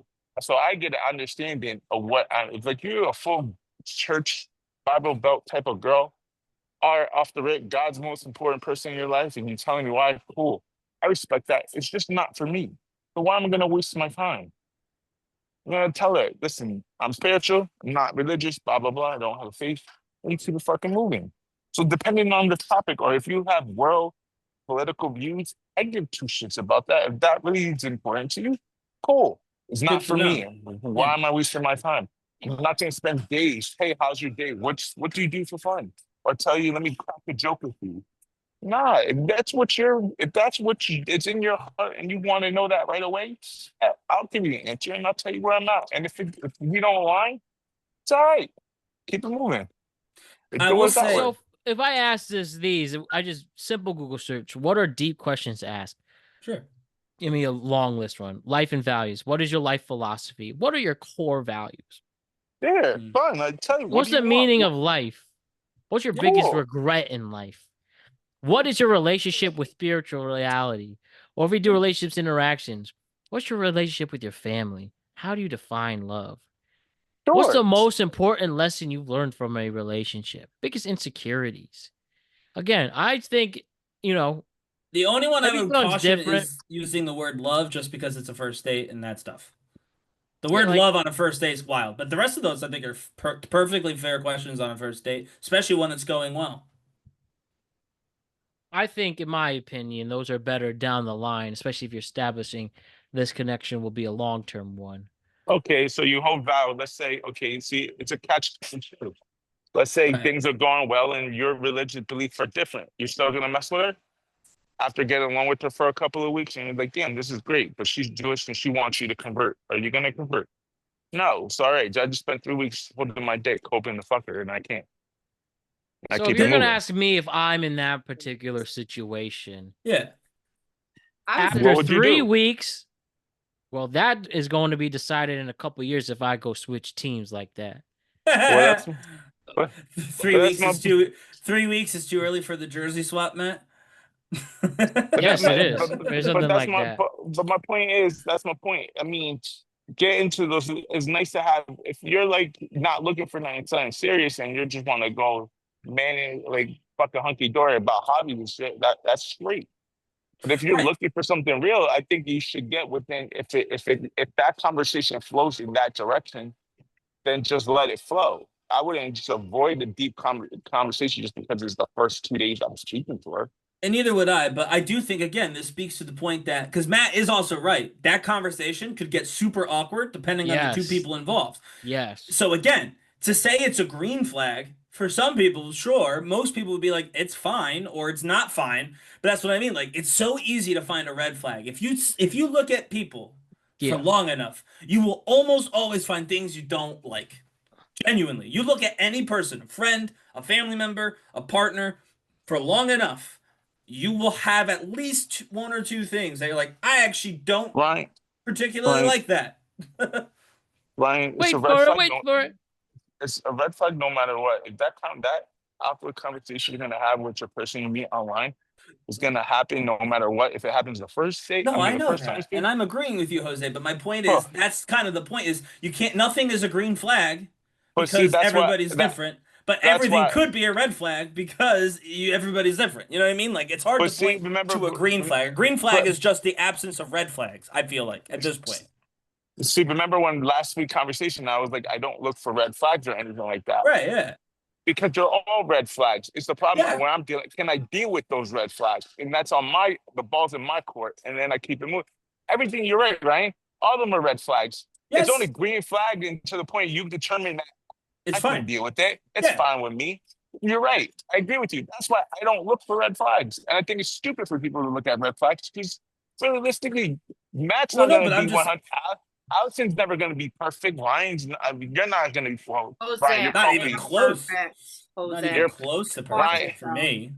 So I get an understanding of what it's like. You're a full church Bible Belt type of girl, are off the rip God's most important person in your life, and you're telling me why. Cool. I respect that. It's just not for me. So why am I gonna waste my time? I'm gonna tell her, listen, I'm spiritual, I'm not religious, blah blah blah. I don't have a faith. And keep it fucking moving. So depending on the topic, or if you have world political views, I give two shits about that. If that really is important to you, cool. It's Good not to for know. me. Why am I wasting my time? I'm not gonna spend days. Hey, how's your day? What do you do for fun? Or tell you, let me crack a joke with you. Nah, if that's what it's in your heart and you want to know that right away, I'll give you an answer and I'll tell you where I'm at. And if we don't align, it's all right. Keep it moving. I Do will it that say- way. So if I ask these, I just simple Google search. What are deep questions to ask? Sure. Give me a long list one. Life and values. What is your life philosophy? What are your core values? Yeah, Mm. fun. I tell you, what What's do the you meaning want? of life? What's your biggest Cool. regret in life? What is your relationship with spiritual reality? Or if we do relationships interactions, what's your relationship with your family? How do you define love? What's the Sure. most important lesson you've learned from a relationship? Biggest insecurities? Again, I think, you know, The only one I would everyone's caution different. is using the word love just because it's a first date and that stuff. The Yeah, word like- love on a first date is wild, but the rest of those I think are perfectly fair questions on a first date, especially when it's going well. I think, in my opinion, those are better down the line, especially if you're establishing this connection will be a long-term one. Okay, so you hold vow. Let's say, okay, see, it's a catch-22. Let's say Right. things are going well and your religious beliefs are different. You're still gonna mess with her after getting along with her for a couple of weeks, and you're like, damn, this is great, but she's Jewish and she wants you to convert. Are you gonna convert? No, sorry. I just spent 3 weeks holding my dick, hoping to fuck her, and I can't. I So if keep you're it gonna moving. ask me if I'm in that particular situation, Yeah. I was after What would you 3 do? weeks, well, that is going to be decided in a couple years if I go switch teams like that. Well, but 3 that's weeks my is too 3 weeks is too early for the jersey swap, Matt. But Yes, that, it is. but, There's but something that's like my that. but my point is that's my point. I mean, get into those. It's nice to have if you're like not looking for something serious and you just want to go man like fucking hunky dory about hobbies and shit. That's great. But if you're Right. looking for something real, I think you should get within. If that conversation flows in that direction, then just let it flow. I wouldn't just avoid the deep conversation just because it's the first 2 days I'm speaking to her. And neither would I, but I do think again this speaks to the point that because Matt is also right, that conversation could get super awkward depending on the two Yes. people involved. Yes. So again, to say it's a green flag for some people, sure, most people would be like it's fine or it's not fine, but that's what I mean. Like it's so easy to find a red flag if you look at people Yeah. for long enough, you will almost always find things you don't like. Genuinely, you look at any person, a friend, a family member, a partner, for long enough, you will have at least one or two things that you're like, I actually don't Right, particularly right. like that. Ryan, it's Wait a for red it. flag. Wait for it. It's a red flag no matter what. If that awkward conversation you're gonna have with your person you meet online is gonna happen no matter what. If it happens the first date, No, I the know first time you that. speak. And I'm agreeing with you, Jose, but my point Huh. is that's kind of the point is you can't nothing is a green flag But see, because that's why everybody's different, but that's everything why. could be a red flag because everybody's different. You know what I mean? Like it's hard But to see, point remember, to a green flag. A green flag but- is just the absence of red flags, I feel like, at this point. see, remember when last week conversation I was like, I don't look for red flags or anything like that. Right, yeah. Because they're all red flags. It's the problem Yeah. when I'm dealing. Can I deal with those red flags? And that's on the balls in my court, and then I keep it moving. Everything you're right, Ryan. All of them are red flags. Yes, It's only green flag and to the point you determine that it's I can fine. deal with it. It's Yeah. fine with me. You're right. I agree with you. That's why I don't look for red flags, and I think it's stupid for people to look at red flags because realistically, Matt's Well, not no, going but to I'm be just 100. Allison's never going to be perfect. You're not going to be. Well, Jose, Ryan, you're Not I even am probably. close. perfect, Not Jose. even close to Ryan, perfect for me.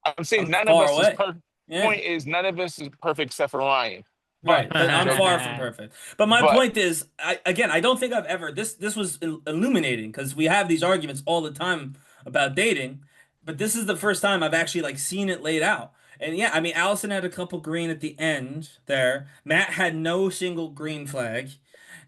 I'm saying I'm none of far us is away. perfect. Yeah. Point is, none of us is perfect except for Ryan. Right, but I'm Joe, far from perfect. But my but- point is, I don't think I've ever this was illuminating because we have these arguments all the time about dating, but this is the first time I've actually like seen it laid out. And yeah, I mean, Allison had a couple green at the end there. Matt had no single green flag,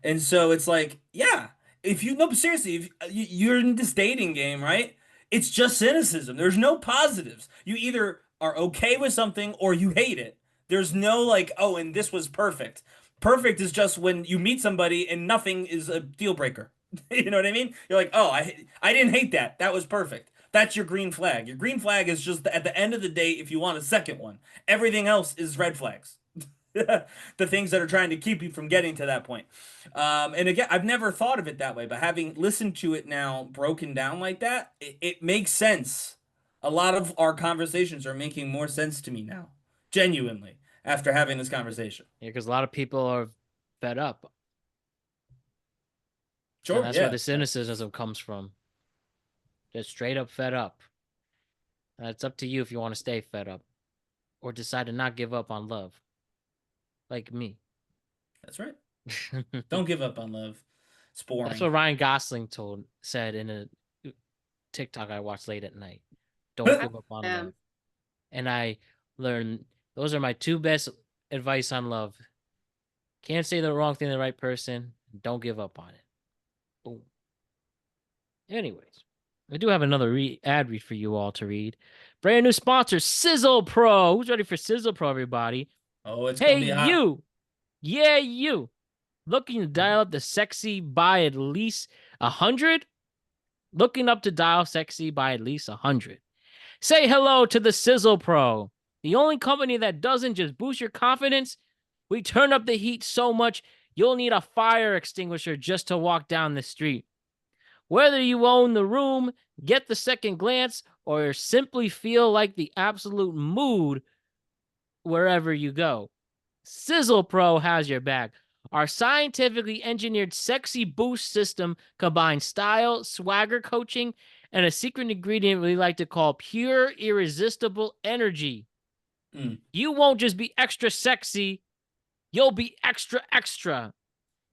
and so it's like, yeah, if you no, but seriously, if you're in this dating game, right? It's just cynicism. There's no positives. You either are okay with something or you hate it. There's no like, oh, and this was perfect. Perfect is just when you meet somebody and nothing is a deal breaker. You know what I mean? You're like, oh, I didn't hate that. That was perfect. That's your green flag. Your green flag is just at the end of the day if you want a second one. Everything else is red flags. The things that are trying to keep you from getting to that point. And again, I've never thought of it that way, but having listened to it now broken down like that, it makes sense. A lot of our conversations are making more sense to me now, genuinely, after having this conversation. Yeah, because a lot of people are fed up. Sure, And that's yeah. where the cynicism comes from. Just straight up fed up. It's up to you if you want to stay fed up or decide to not give up on love. Like me. That's right. Don't give up on love. It's boring. That's what Ryan Gosling said in a TikTok I watched late at night. Don't give up on love. And I learned those are my two best advice on love. Can't say the wrong thing to the right person. Don't give up on it. Boom. Anyways, I do have another ad read for you all to read. Brand new sponsor, Sizzle Pro. Who's ready for Sizzle Pro, everybody? Oh, it's gonna be hot. You. Yeah, you. Looking to dial up the sexy by at least 100? Looking up to dial sexy by at least 100. Say hello to the Sizzle Pro, the only company that doesn't just boost your confidence. We turn up the heat so much, you'll need a fire extinguisher just to walk down the street. Whether you own the room, get the second glance, or simply feel like the absolute mood wherever you go, Sizzle Pro has your back. Our scientifically engineered sexy boost system combines style, swagger coaching, and a secret ingredient we like to call pure, irresistible energy. You won't just be extra sexy, you'll be extra, extra.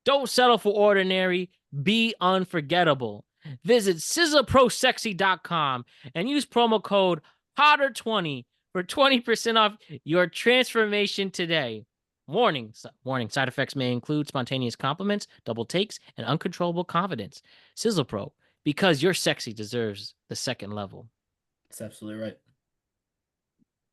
Don't settle for ordinary, be unforgettable. Visit SizzleProSexy.com and use promo code HOTTER20 for 20% off your transformation today. Warning, side effects may include spontaneous compliments, double takes, and uncontrollable confidence. Sizzle Pro, because your sexy deserves the second level. That's absolutely right.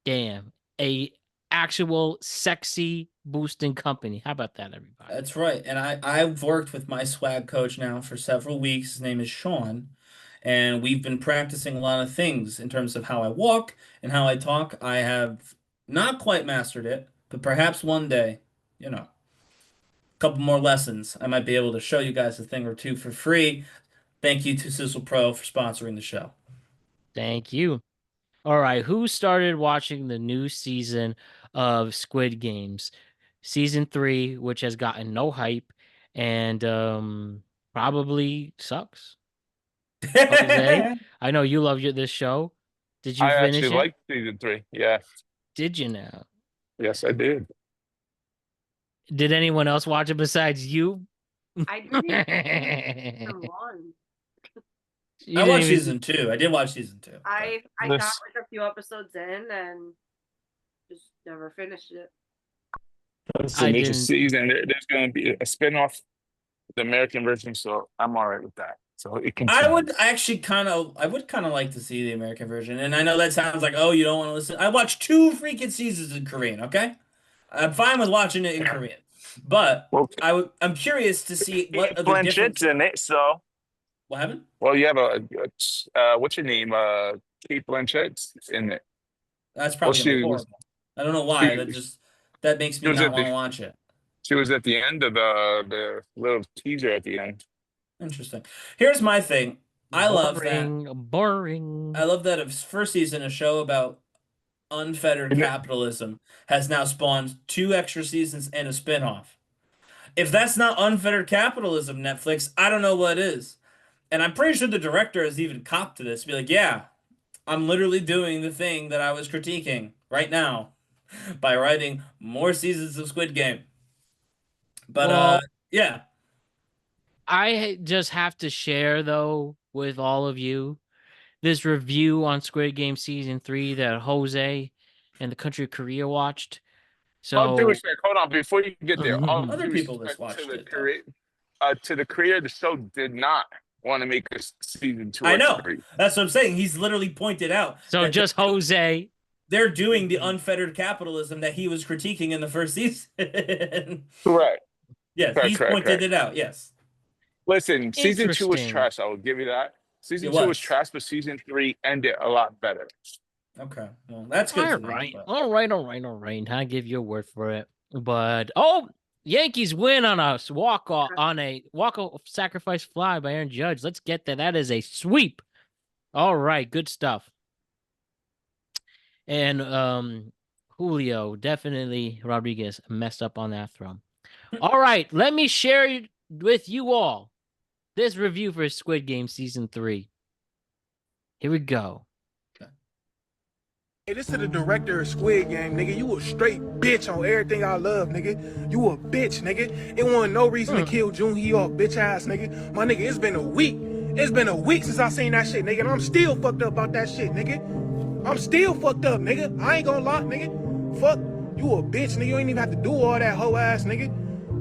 Damn, a actual sexy boosting company. How about that, everybody? That's right. And I've worked with my swag coach now for several weeks. His name is Sean. And we've been practicing a lot of things in terms of how I walk and how I talk. I have not quite mastered it, but perhaps one day, a couple more lessons, I might be able to show you guys a thing or two for free. Thank you to Sizzle Pro for sponsoring the show. Thank you. All right, who started watching the new season of Squid Games? Season 3, which has gotten no hype and probably sucks. Jose, I know you love this show. Did you I finish actually it? liked season 3. Yeah. Did you now? Yes, I did. Did anyone else watch it besides you? I didn't even season one. I watched season 2. I did watch season 2. I got like a few episodes in and just never finished it. So next season, there's going to be a spinoff, the American version, so I'm all right with that. So it can. I would kind of like to see the American version, and I know that sounds like, oh, you don't want to listen. I watched 2 freaking seasons in Korean. Okay, I'm fine with watching it in Korean, but I'm curious to see what are the differences in it. So what happened? Well, you have what's your name? Kate Blanchett's in it. That's probably horrible. I don't know why. That makes me not want to watch it. She was at the end of the little teaser at the end. Interesting. Here's my thing. I love that. Boring. I love that first season, a show about unfettered capitalism, has now spawned 2 extra seasons and a spinoff. If that's not unfettered capitalism, Netflix, I don't know what is. And I'm pretty sure the director has even copped to this. Be like, yeah, I'm literally doing the thing that I was critiquing right now by writing more seasons of Squid Game. But yeah. I just have to share, though, with all of you, this review on Squid Game Season 3 that Jose and the country of Korea watched. So, hold on, before you get there. Other people just watched it. To the creator, the show did not want to make a season 2. I know. That's what I'm saying. He's literally pointed out. So just Jose. they're doing the unfettered capitalism that he was critiquing in the first season. Correct. Yes, Correct, he's correct, pointed correct. it out. Yes, Listen, season 2 was Interesting. trash. I will give you that. Season It 2 was was. trash, but season 3 ended a lot better. Okay, well, that's good All to know. right. But All right. I give you a word for it. But Yankees win on a walk-off sacrifice fly by Aaron Judge. Let's get that. That is a sweep. All right, good stuff. And Julio, definitely Rodriguez messed up on that throw. All right, let me share with you all this review for Squid Game Season 3. Here we go. Hey, this is the director of Squid Game, nigga. You a straight bitch on everything I love, nigga. You a bitch, nigga. It wasn't no reason to kill Junhee off, bitch ass, nigga. My nigga, it's been a week. It's been a week since I seen that shit, nigga, and I'm still fucked up about that shit, nigga. I'm still fucked up, nigga. I ain't gonna lie, nigga. Fuck, you a bitch, nigga. You ain't even have to do all that hoe ass, nigga.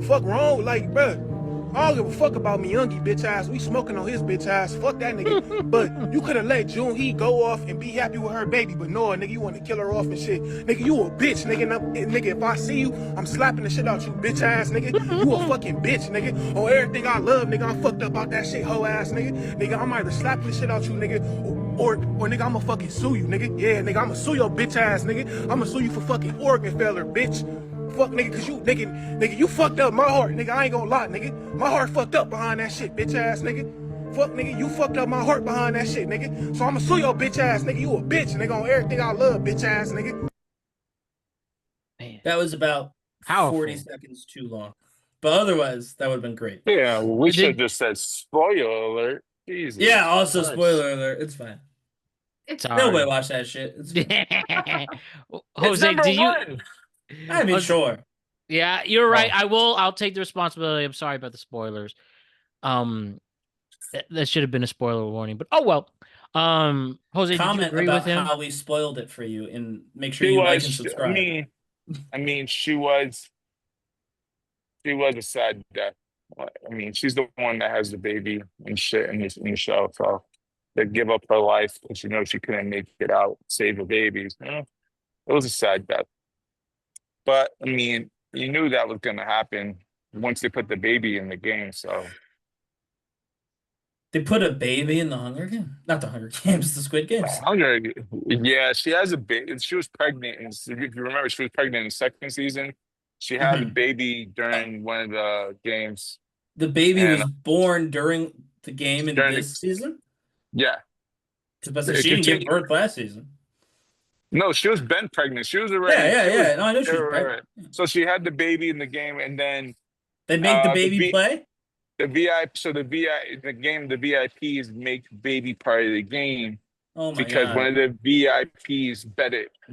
Fuck wrong, like, bruh. I don't give a fuck about Myungi, bitch ass. We smoking on his bitch ass. Fuck that nigga. But you could have let Junhee go off and be happy with her baby. But no, nigga, you want to kill her off and shit. Nigga, you a bitch, nigga. Nigga, if I see you, I'm slapping the shit out you, bitch ass, nigga. You a fucking bitch, nigga. On everything I love, nigga, I'm fucked up about that shit, hoe ass, nigga. Nigga, I'm either slapping the shit out you, nigga, or nigga, I'ma fucking sue you, nigga. Yeah, nigga, I'ma sue your bitch ass, nigga. I'ma sue you for fucking organ failure, bitch. Fuck, nigga, cause you, nigga, you fucked up my heart, nigga. I ain't gonna lie, nigga. My heart fucked up behind that shit, bitch ass, nigga. Fuck, nigga, you fucked up my heart behind that shit, nigga. So I'ma sue your bitch ass, nigga. You a bitch, nigga, on everything I love, bitch ass, nigga. Man, that was about Powerful. 40 seconds too long. But otherwise, that would have been great. Yeah, we Did- should have just said spoiler alert. Jesus. Yeah, also, Let's- spoiler alert. It's fine. Sorry. Nobody watched that shit. It's fine. It's Jose, number do you? one. I mean, Jose- sure. Yeah, you're right. Oh. I'll take the responsibility. I'm sorry about the spoilers. That should have been a spoiler warning, but oh well. Jose, did you Comment agree about with him? how we spoiled it for you, and make sure She you like and was. subscribe. I mean, she was. She was a sad death. I mean, she's the one that has the baby and shit in the show. So to give up her life because she couldn't make it out, save the babies. It was a sad death. But I mean, you knew that was gonna happen once they put the baby in the game. So They put a baby in the Hunger Games, not the Hunger Games, the Squid Games. yeah, she has a baby. She was pregnant, and if you remember, she was pregnant in the second season. She had a baby during one of the games. The baby And- was born during the game in During this season. Yeah, But she didn't give birth last season. no, she was been pregnant. She was already. Yeah. No, I know she was Right. pregnant. So she had the baby in the game, and then They make the the baby play. the VIPs make baby part of the game Oh my because god! one of the VIPs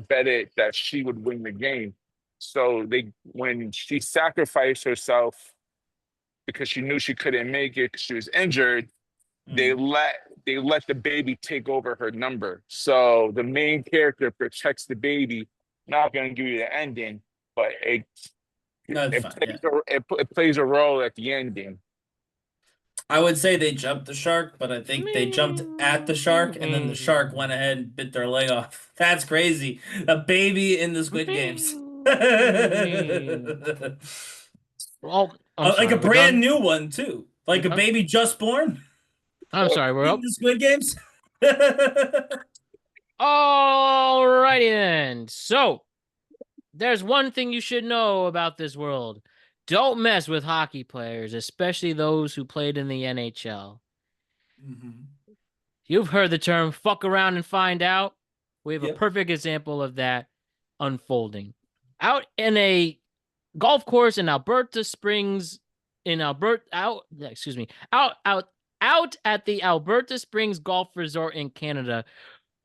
betted that she would win the game. So when she sacrificed herself because she knew she couldn't make it because she was injured, they let the baby take over her number. So the main character protects the baby. Not going to give you the ending, but it plays a role at the ending. I would say they jumped the shark, but I think they jumped at the shark, and then the shark went ahead and bit their leg off. That's crazy. A baby in the Squid Games. Oh, like a brand new one too. Like a baby just born. I'm sorry, we're up. In the Squid Games. Alrighty then. So, there's one thing you should know about this world. Don't mess with hockey players, especially those who played in the NHL. You've heard the term fuck around and find out. We have a perfect example of that unfolding. Out in a golf course in Alberta Springs, out at the Alberta Springs Golf Resort in Canada,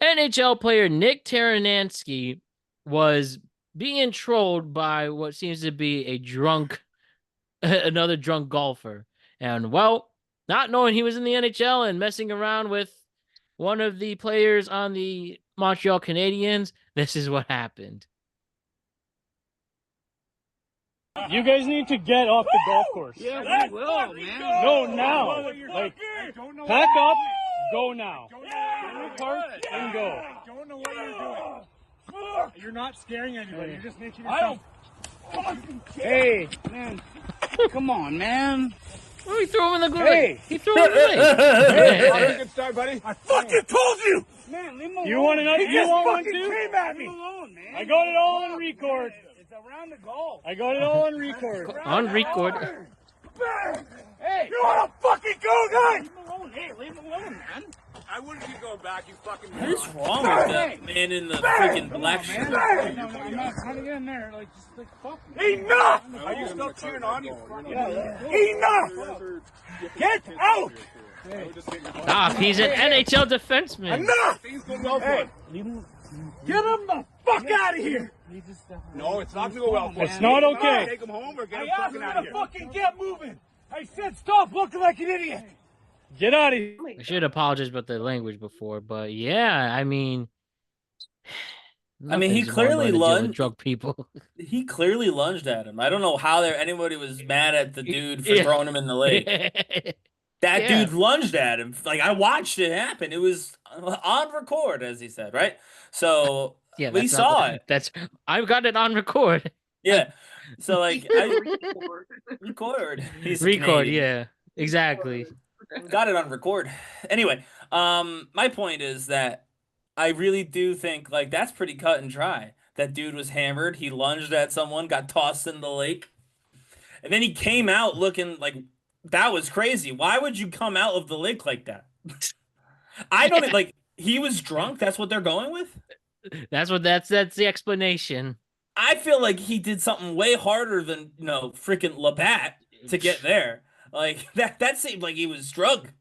NHL player Nick Teranansky was being trolled by what seems to be another drunk golfer. And well, not knowing he was in the NHL and messing around with one of the players on the Montreal Canadiens, this is what happened. You guys need to get off the golf course. Yeah, we will, man. Go now. Like, pack up, go now. Get in the car and go. Don't know what you're doing. You're not scaring anybody. You're just making I yourself. don't. Hey, man. Come on, man. Oh, he threw him in the lake. Hey. He threw him in the lake. Hey, good start, buddy. I fucking told you. Man, leave him alone. You want to know? He You just want one fucking too? came at me. Leave him alone, man. I got it all on record. It's around the goal. I got it all on record. On record. Hey, you want to fucking go, guys? Leave him alone. Hey, leave him alone, man. I wouldn't keep going back, you fucking. What is wrong with that man in the freaking black shirt? I'm not trying to get in there. Like, just like, fuck me. Enough! Are you still cheering on? You fucking. Enough! Get out! Stop. He's an NHL defenseman. Enough! Hey, get him the fuck out of here! No, it's not gonna go well for It's not okay. Take him home or get him fucking out of here. Fucking get moving! I said stop looking like an idiot! Get out of here. I should apologize about the language before, but yeah, I mean, He nothing's more clearly going to deal with lunged. drunk people. He clearly lunged at him. I don't know how anybody was mad at the dude for Yeah. throwing him in the lake. That Yeah. dude lunged at him. Like, I watched it happen. It was on record, as he said, right? So Yeah, we that's saw not- it. That's I've got it on record. Yeah. So like, I record. He's Record, Canadian. yeah, exactly. Got it on record. Anyway, my point is that I really do think like that's pretty cut and dry. That dude was hammered. He lunged at someone, got tossed in the lake, and then he came out looking like that was crazy. Why would you come out of the lake like that? I don't like. He was drunk. That's what they're going with. That's the explanation. I feel like he did something way harder than freaking Labatt to get there. Like that seemed like he was drunk.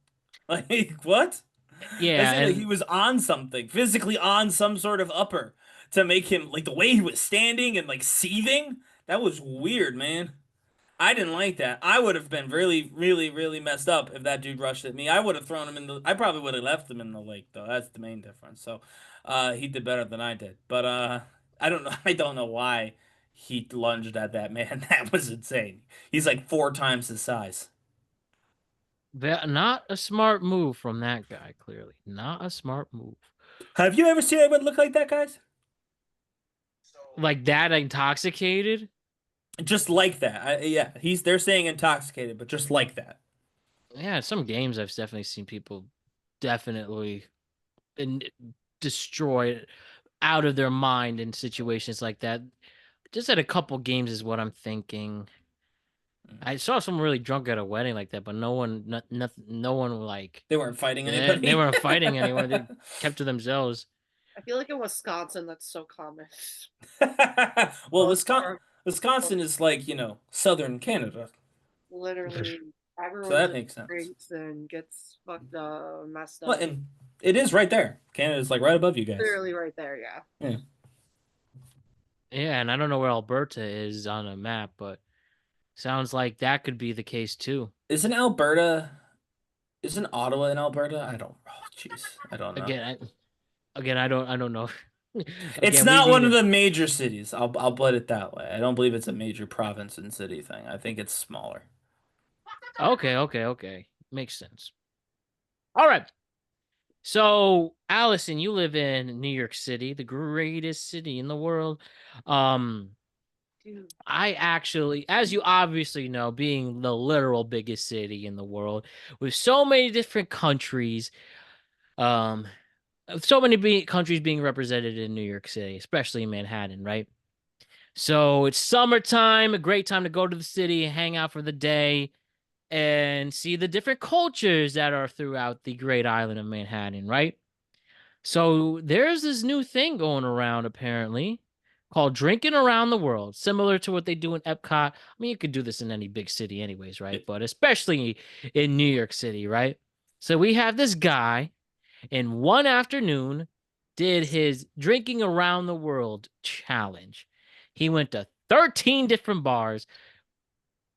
Like what? Yeah, That seemed like and- he was on something, physically on some sort of upper to make him like the way he was standing and like seething. That was weird, man. I didn't like that. I would have been really, really, really messed up if that dude rushed at me. I would have thrown him in the. I probably would have left him in the lake though. That's the main difference. So, he did better than I did. But I don't know. I don't know why he lunged at that man. That was insane. He's like 4 times his size. Not a smart move from that guy, clearly. Not a smart move. Have you ever seen anyone look like that, guys? Like that intoxicated? Just like that. Yeah, they're saying intoxicated, but just like that. Yeah, some games I've definitely seen people definitely destroyed out of their mind in situations like that. Just at a couple games is what I'm thinking. I saw someone really drunk at a wedding like that, but no one like They weren't fighting anybody. they weren't fighting anyone. They kept to themselves. I feel like in Wisconsin that's so common. Well, Wisconsin is like, southern Canada. Literally, everyone So that just makes sense. drinks and gets fucked up, messed up. Well, and it is right there. Canada's like right above you guys. Literally right there, yeah. Yeah, and I don't know where Alberta is on a map, but sounds like that could be the case too. Isn't Ottawa in Alberta? I don't. Oh, jeez, I don't know. Again, I don't know. It's Again, not we one need of the major cities. I'll put it that way. I don't believe it's a major province and city thing. I think it's smaller. Okay. Makes sense. All right. So, Allison, you live in New York City, the greatest city in the world. Dude. I actually, as you obviously know, being the literal biggest city in the world, with so many different countries, so many countries being represented in New York City, especially in Manhattan, right? So it's summertime, a great time to go to the city, hang out for the day, and see the different cultures that are throughout the great island of Manhattan, right? So there's this new thing going around, apparently, called Drinking Around the World, similar to what they do in Epcot. I mean, you could do this in any big city anyways, right? But especially in New York City, right? So we have this guy in one afternoon did his Drinking Around the World challenge. He went to 13 different bars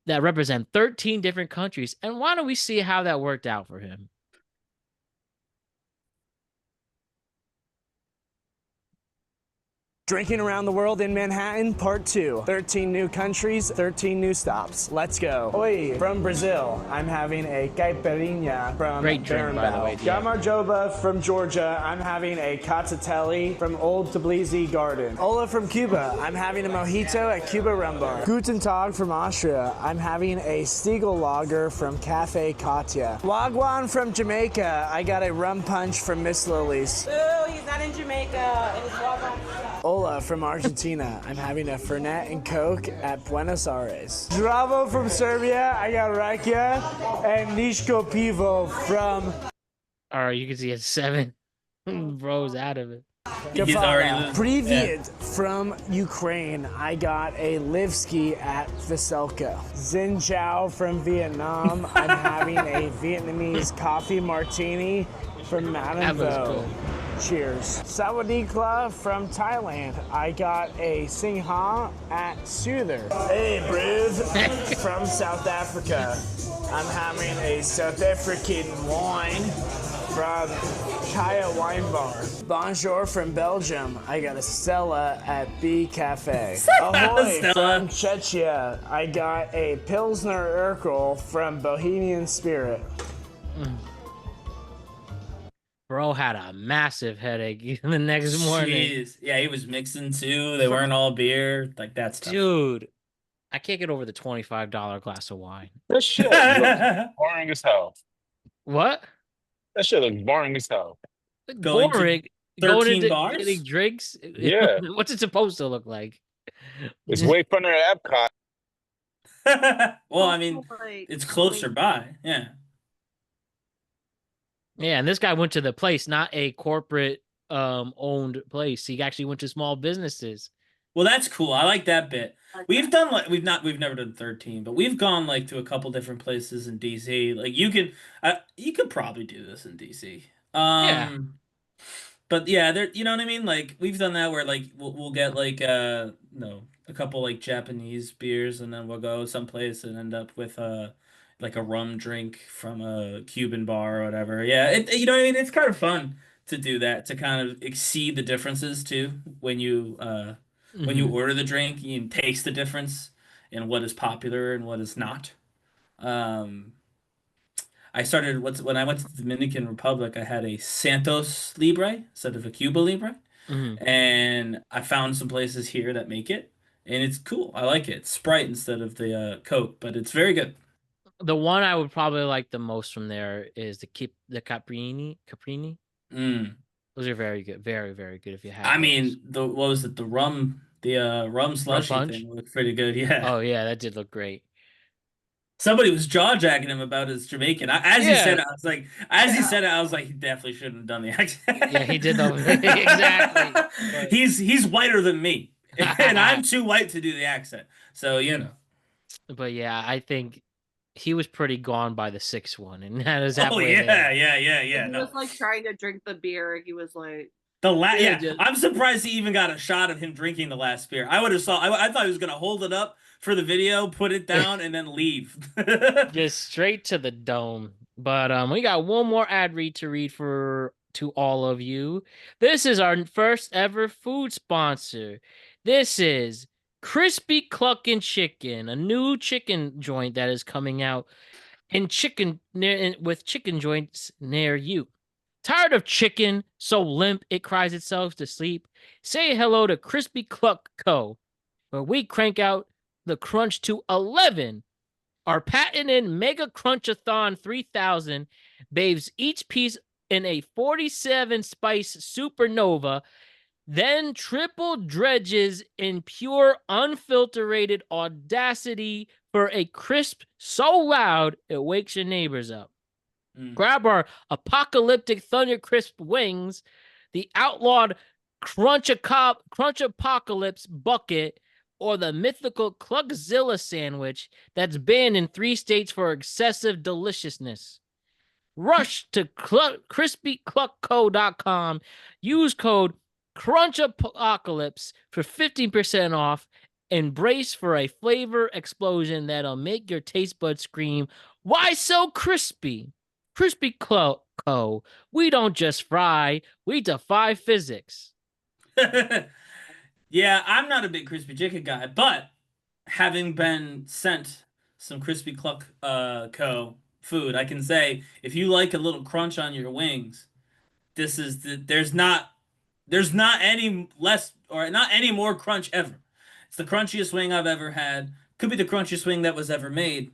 that represent 13 different countries. And why don't we see how that worked out for him? Drinking Around the World in Manhattan, Part 2. 13 new countries, 13 new stops. Let's go. Oi, from Brazil, I'm having a caipirinha from Great drink, by the way, Diego. Gamarjoba from Georgia, I'm having a cacciatelli from Old Tbilisi Garden. Ola from Cuba, I'm having a mojito at Cuba Rum Bar. Guten Tag from Austria, I'm having a Stiegel Lager from Cafe Katya. Wagwan from Jamaica, I got a rum punch from Miss Lily's. Boo, he's not in Jamaica. It was Wagwan. Ola from Argentina, I'm having a Fernet and Coke at Buenos Aires. Zdravo from Serbia, I got Rakia and Nishko Pivo from... All right, you can see it's 7 bros out of it. He's already Privyet from Ukraine, I got a Livski at Veselka. Xin Chao from Vietnam, I'm having a Vietnamese coffee martini from Madame That was Vo. good. Cheers. Sawadikla from Thailand. I got a Singha at Soother. Hey, bruv. From South Africa. I'm having a South African wine from Kaya Wine Bar. Bonjour from Belgium. I got a Stella at B Cafe. Ahoy Stella. from Czechia. I got a Pilsner Urkel from Bohemian Spirit. Bro had a massive headache the next morning. Jeez. Yeah, he was mixing too. They weren't all beer. Like that's tough. Dude, I can't get over the $25 glass of wine. That shit looks boring as hell. What? That shit looks boring as hell. Going to Boring. 13 Going into bars? getting drinks? Yeah. What's it supposed to look like? It's way funner at Epcot. Well, I mean, Like, it's closer by. Yeah. Yeah, and this guy went to the place, not a corporate owned place. He actually went to small businesses. Well, that's cool. I like that bit. We've done like we've never done 13, but we've gone like to a couple different places in DC. Like you could probably do this in DC. Yeah. But yeah, there, you know what I mean? Like we've done that where like we'll get like a couple like Japanese beers and then we'll go someplace and end up with like a rum drink from a Cuban bar or whatever. Yeah, you know what I mean? It's kind of fun to do that, to kind of exceed the differences too when you order the drink, you can taste the difference in what is popular and what is not. I started when I went to the Dominican Republic, I had a Santos Libre instead of a Cuba Libre. And I found some places here that make it, and it's cool. I like it. It's Sprite instead of the Coke, but it's very good. The one I would probably like the most from there is the Caprini. Mm. Those are very good. Very, very good if you have I those. mean, what was it? The rum slushy punch? thing looked pretty good. Yeah. Oh yeah, that did look great. Somebody was jaw-jacking him about his Jamaican. As he said it, I was like, he definitely shouldn't have done the accent. Yeah, he did though. Exactly. But- He's whiter than me, and I'm too white to do the accent. So you know. But yeah, I think he was pretty gone by the 6th one, and that is Oh halfway yeah, there. yeah. He No. was like trying to drink the beer. He was like, Yeah, just- I'm surprised he even got a shot of him drinking the last beer. I thought he was gonna hold it up for the video, put it down, and then leave. Just straight to the dome. But we got one more ad read to read to all of you. This is our first ever food sponsor. This is Crispy Cluckin' Chicken, a new chicken joint that is coming out with chicken joints near you. Tired of chicken so limp it cries itself to sleep? Say hello to Crispy Cluck Co., where we crank out the crunch to 11. Our patented Mega Crunchathon 3000 bathes each piece in a 47 spice supernova, then triple dredges in pure unfiltered audacity for a crisp so loud it wakes your neighbors up. Grab our apocalyptic Thunder Crisp wings, the outlawed Crunch Apocalypse bucket, or the mythical Cluckzilla sandwich that's banned in 3 states for excessive deliciousness. Rush to crispycluckco.com. Use code CrunchApocalypse for 15% off. And brace for a flavor explosion that'll make your taste buds scream, "Why so crispy?" Crispy Co. We don't just fry, we defy physics. Yeah, I'm not a big crispy chicken guy, but having been sent some crispy cluck co food, I can say if you like a little crunch on your wings, there's not any less or not any more crunch ever. It's the crunchiest wing I've ever had. Could be the crunchiest wing that was ever made.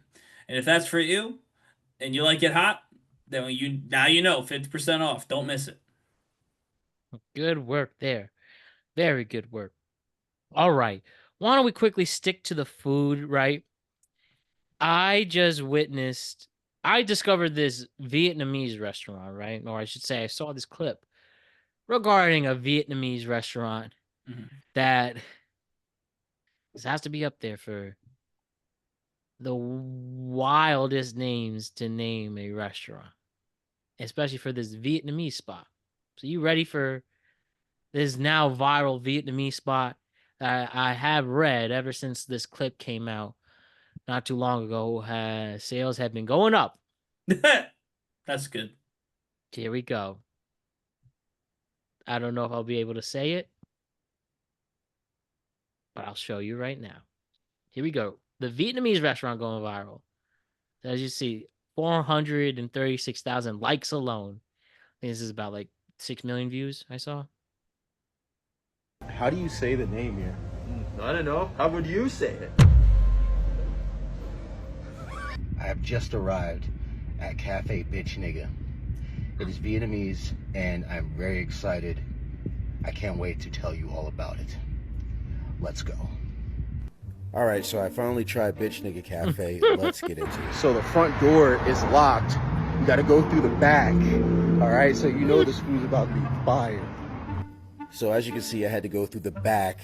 And if that's for you and you like it hot, then you know 50% off. Don't miss it. Good work there. Very good work. All right. Why don't we quickly stick to the food, right? I discovered this Vietnamese restaurant, right? Or I should say, I saw this clip regarding a Vietnamese restaurant Mhm. that this has to be up there for the wildest names to name a restaurant, especially for this Vietnamese spot. So you ready for this now viral Vietnamese spot? I have read ever since this clip came out not too long ago, sales have been going up. That's good. Here we go. I don't know if I'll be able to say it, but I'll show you right now. Here we go. The Vietnamese restaurant going viral. As you see, 436,000 likes alone. I think this is about like 6 million views I saw. How do you say the name here? I don't know. How would you say it? I have just arrived at Cafe Bitch Nigga. It is Vietnamese, and I'm very excited. I can't wait to tell you all about it. Let's go. All right, so I finally tried Bitch Nigga Cafe. Let's get into it. So the front door is locked. You got to go through the back. All right, so you know this food's about to be fire. So as you can see, I had to go through the back.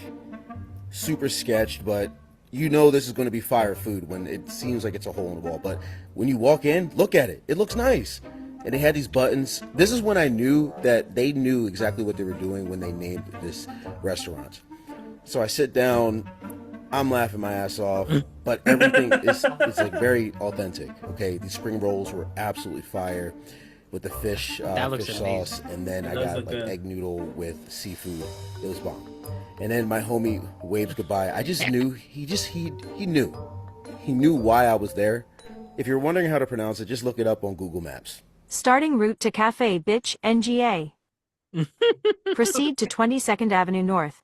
Super sketched, but you know this is going to be fire food when it seems like it's a hole in the wall. But when you walk in, look at it. It looks nice. And they had these buttons. This is when I knew that they knew exactly what they were doing when they named this restaurant. So I sit down. I'm laughing my ass off, but everything is like very authentic. Okay, these spring rolls were absolutely fire with the fish sauce, and then I got like egg noodle with seafood. It was bomb. And then my homie waves goodbye. I just knew he knew why I was there. If you're wondering how to pronounce it, just look it up on Google Maps. Starting route to Cafe Bitch NGA. Proceed to 22nd Avenue North.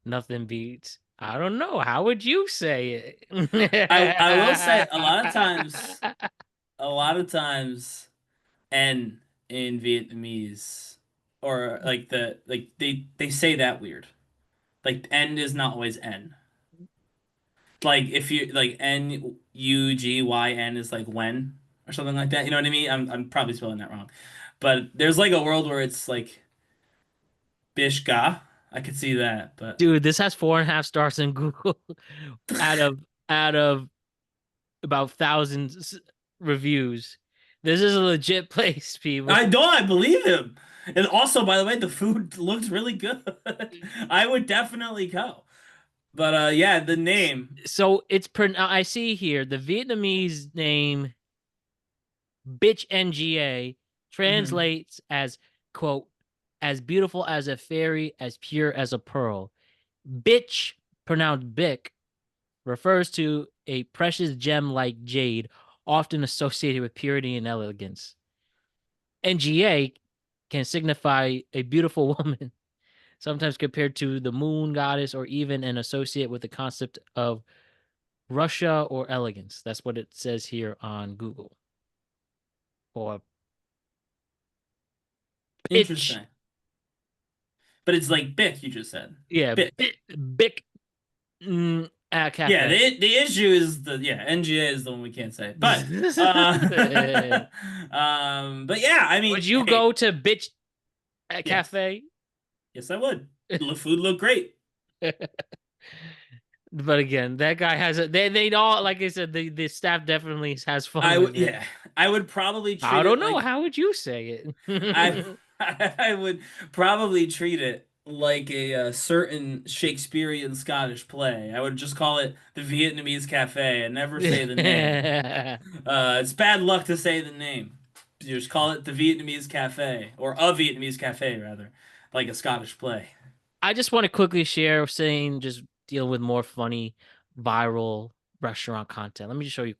Nothing beats. I don't know. How would you say it? I will say a lot of times, N in Vietnamese, or like they say that weird. Like N is not always N. Like if you like NUGYN is like when or something like that. You know what I mean? I'm probably spelling that wrong, but there's like a world where it's like Bishka. I could see that, but dude, this has 4.5 stars in Google out of about thousands reviews. This is a legit place, people. I know, I believe him. And also, by the way, the food looks really good. I would definitely go. But yeah, the name. So I see here the Vietnamese name Bitch NGA translates as, quote, as beautiful as a fairy, as pure as a pearl. Bitch, pronounced bick, refers to a precious gem like jade, often associated with purity and elegance. NGA can signify a beautiful woman, sometimes compared to the moon goddess or even an associate with the concept of Russia or elegance. That's what it says here on Google. Or interesting. But it's like Bic, you just said. Yeah, Bic. Cafe. Yeah, the issue is NGA is the one we can't say. But but yeah, I mean, would you go to Bitch Cafe? Yes, I would. The food looked great. But again, that guy has they all, like I said, the staff definitely has fun. I would probably treat I don't know. How would you say it? I would probably treat it like a certain Shakespearean Scottish play. I would just call it the Vietnamese Cafe and never say the name. It's bad luck to say the name. You just call it the Vietnamese Cafe, or a Vietnamese Cafe, rather, like a Scottish play. I just want to quickly share saying just deal with more funny viral restaurant content. Let me just show you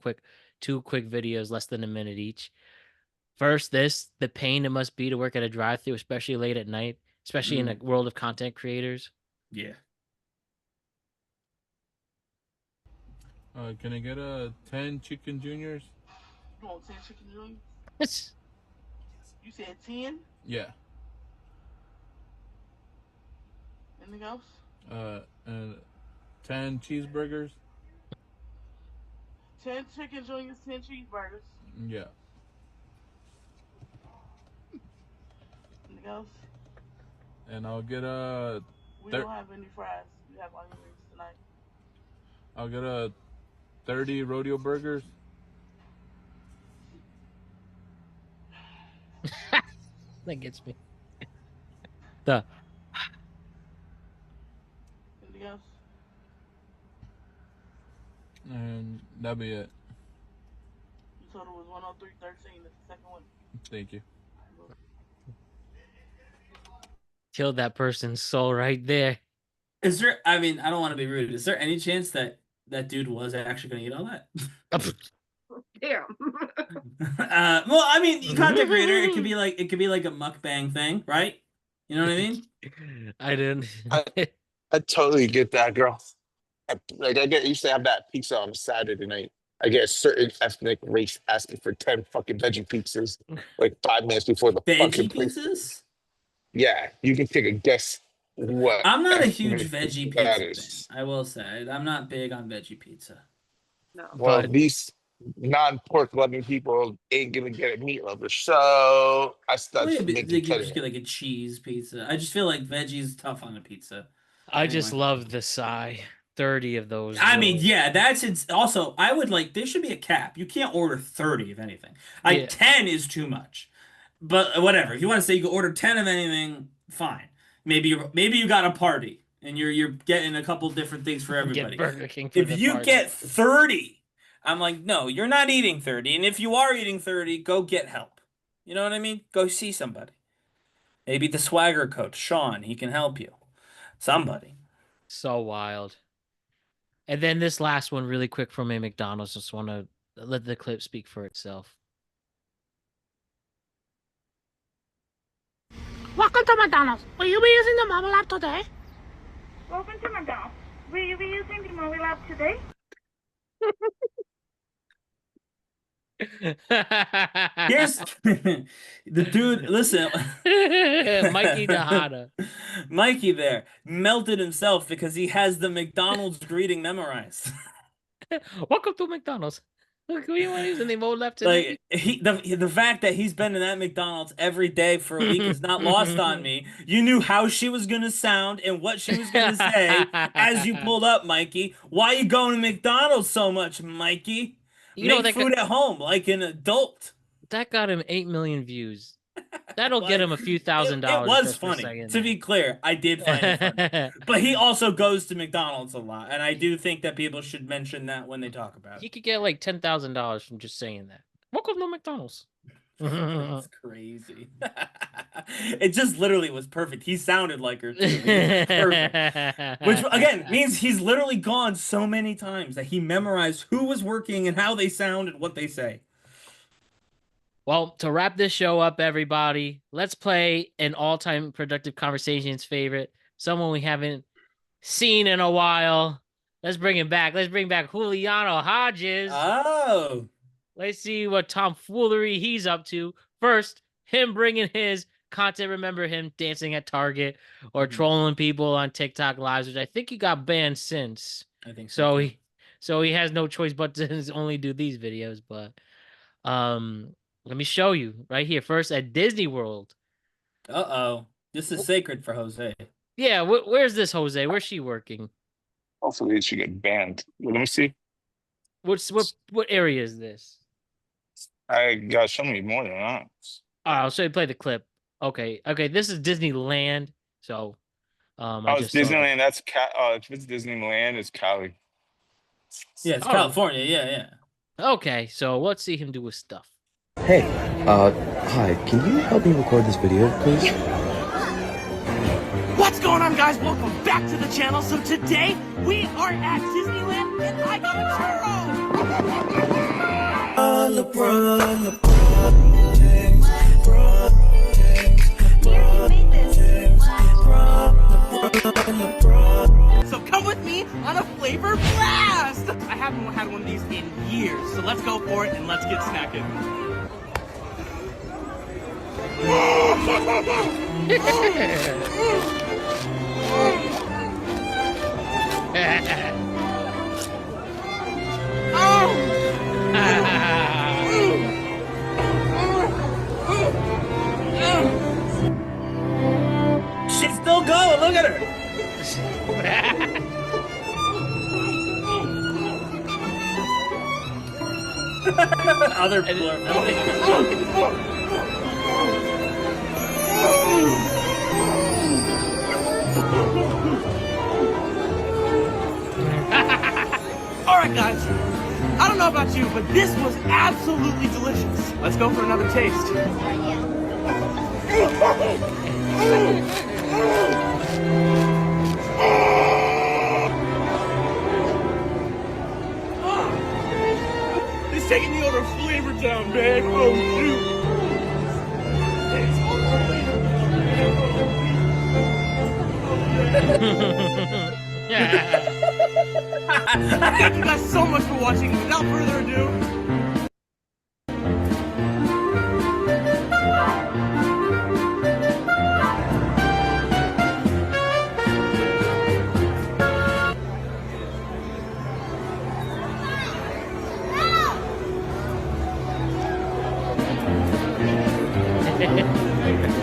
two quick videos, less than a minute each. First, the pain it must be to work at a drive-thru, especially late at night, especially in a world of content creators. Yeah. Can I get a 10 chicken juniors? You want 10 chicken juniors? It's... You said 10? Yeah. Anything else? And 10 cheeseburgers? 10 chicken juniors, 10 cheeseburgers. Yeah. Anything else? And I'll get a... We don't have any fries. We have onion rings tonight. I'll get a 30 rodeo burgers. That gets me. The... Anything else? And that'll be it. The total was 103.13. That's the second one. Thank you. Killed that person's soul right there. Is there? I mean, I don't want to be rude. Is there any chance that that dude was actually going to eat all that? Damn. Well, I mean, content creator. It could be like a mukbang thing, right? You know what I mean? I didn't. I totally get that, girl. I used to have that pizza on Saturday night. I get a certain ethnic race asking for 10 fucking veggie pizzas like 5 minutes before the fucking Veggie pizzas? Yeah, you can take a guess what. I'm not a huge veggie that pizza is. fan. I will say I'm not big on veggie pizza. No. Well, these non-pork loving people ain't gonna get a meat lover, so I Well, started yeah, but making they could cheddar. just get like a cheese pizza. I just feel like veggie is tough on a pizza. I just Anyway. love the sigh. 30 of those. I mean, little- yeah, that's it's also I would like there should be a cap. You can't order 30 of anything. Like Yeah. 10 is too much. But whatever. If you want to say you can order 10 of anything, fine. Maybe you got a party and you're getting a couple different things for everybody. Get Burger King for the If you party. get 30, I'm like, no, you're not eating 30. And if you are eating 30, go get help. You know what I mean? Go see somebody. Maybe the swagger coach, Sean, he can help you. Somebody. So wild. And then this last one, really quick from a McDonald's. Just want to let the clip speak for itself. Welcome to McDonald's. Will you be using the mobile app today? Welcome to McDonald's. Will you be using the mobile app today? Here's the dude. Listen, Mikey Nahada. Mikey there melted himself because he has the McDonald's greeting memorized. Welcome to McDonald's. Look who you want using the mobile app today. Like the fact that he's been in that McDonald's every day for a week is not lost on me. You knew how she was gonna sound and what she was gonna say as you pulled up, Mikey. Why you going to McDonald's so much, Mikey? You know, Make that food at home like an adult. That got him 8 million views. That'll get him a few $1,000. It was just for funny. saying To that. be clear, I did find it funny. But he also goes to McDonald's a lot, and I do think that people should mention that when they talk about He it. could get like $10,000 from just saying that. Welcome to McDonald's. That's crazy. It just literally was perfect. He sounded like her too. It was perfect. Which again means he's literally gone so many times that he memorized who was working and how they sound and what they say. Well, to wrap this show up, everybody, let's play an all-time productive conversations favorite, someone we haven't seen in a while. Let's bring him back. Let's bring back Juliano Hodges. Oh. Let's see what tomfoolery he's up to. First, him bringing his content. Remember him dancing at Target or trolling people on TikTok lives, which I think he got banned since. I think so. He has no choice but to only do these videos. But let me show you right here. First at Disney World. Uh-oh. This is sacred for Jose. Yeah, where's this Jose? Where's she working? Hopefully it should get banned. Let me see. What area is this? I gotta show me more than that. All right, I'll show you. Play the clip. Okay. This is Disneyland. So, it's Disneyland. That's if it's Disneyland, it's Cali. Yeah, it's California. Yeah. Okay, so let's see him do his stuff. Hey, hi, can you help me record this video, please? What's going on, guys, welcome back to the channel. So today we are at Disneyland and I got a churro. So come with me on a flavor blast. I haven't had one of these in years. So let's go for it and let's get snacking. She's still going. Look at her. Other blur. Alright guys, I don't know about you, but this was absolutely delicious. Let's go for another taste. It's taking the order of flavor down, man. Oh shoot. Thank you guys so much for watching. Without further ado,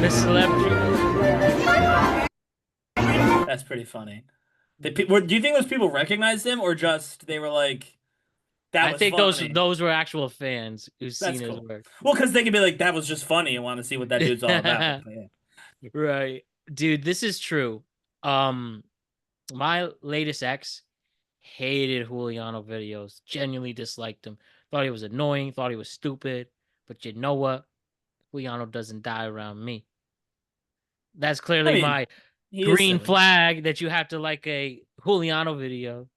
The celebrity. That's pretty funny. Do you think those people recognized him, or just they were like, "That was I think funny. those were actual fans who've That's seen his cool. work. Well, because they could be like, "That was just funny," and want to see what that dude's all about. Yeah. Right, dude. This is true. My latest ex hated Juliano videos. Genuinely disliked him. Thought he was annoying. Thought he was stupid. But you know what? Juliano doesn't die around me. That's clearly my green flag that you have to like a Juliano video,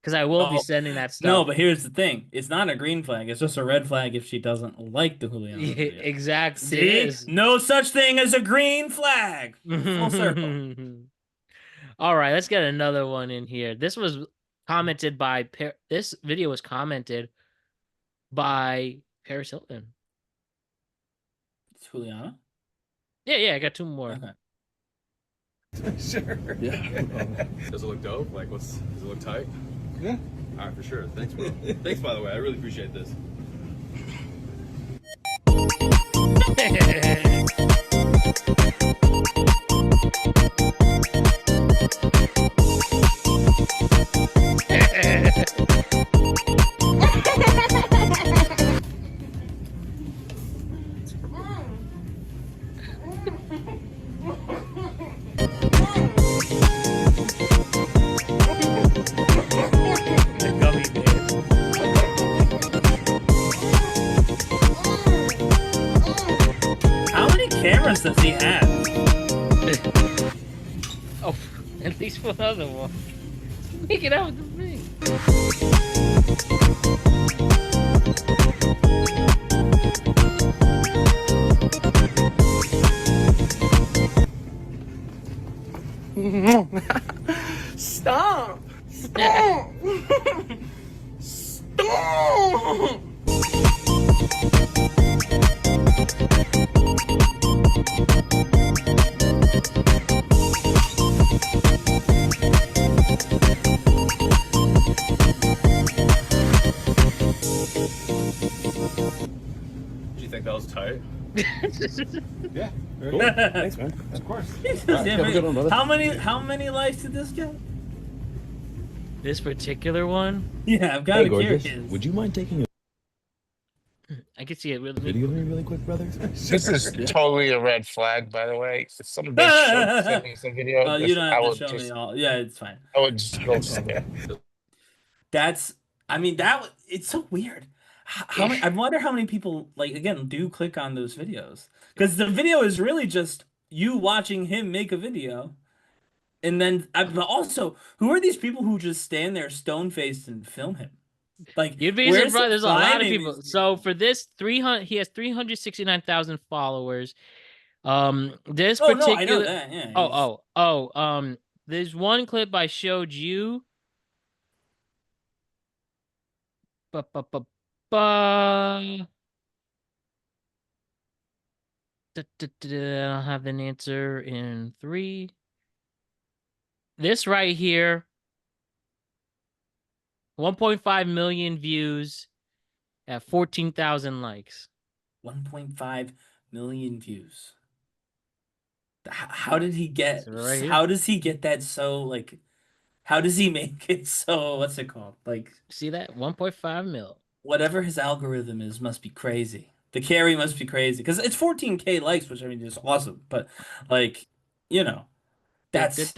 because I will be sending that stuff. No, but here's the thing: it's not a green flag. It's just a red flag if she doesn't like the Juliano. Yeah, video. exactly. See, no such thing as a green flag. Full circle. All right, let's get another one in here. This was commented by this video was commented by Paris Hilton. It's Juliano. Yeah, I got two more. Okay. Sure. Yeah. Does it look dope? Like, does it look tight? Yeah. All right, for sure. Thanks, bro. Thanks, by the way. I really appreciate this. How many cameras does he have? Oh, at least one other one. Make it out with me. stop! Stop! Stop! Do you think that was tight? Yeah. Cool. Thanks, man. Of course. How many likes did this get? This particular one? Yeah, I'm kind of curious. Would you mind taking a I can see it really. video of me really quick, brother? This is totally a red flag, by the way. If some bitch sent me some video, You don't I have would to show just, me all. Yeah, it's fine. I would just go skip. It's so weird. I wonder how many people, like, again, do click on those videos, because the video is really just you watching him make a video, And then, but also, who are these people who just stand there stone faced and film him? Like, you'd be where's surprised. the There's a lot of finding people. these So for this 300, he has 369,000 followers. This Oh no, I know particular. that. Yeah. There's one clip I showed you. Ba, ba, ba, ba. I'll have an answer in 3. This right here, 1.5 million views at 14,000 likes. 1.5 million views. How did he get? Right here. How does he get that so like? How does he make it so? What's it called? Like, see that 1.5 mil. Whatever his algorithm is must be crazy. The carry must be crazy because it's 14K likes, which I mean is awesome. But like, you know, that's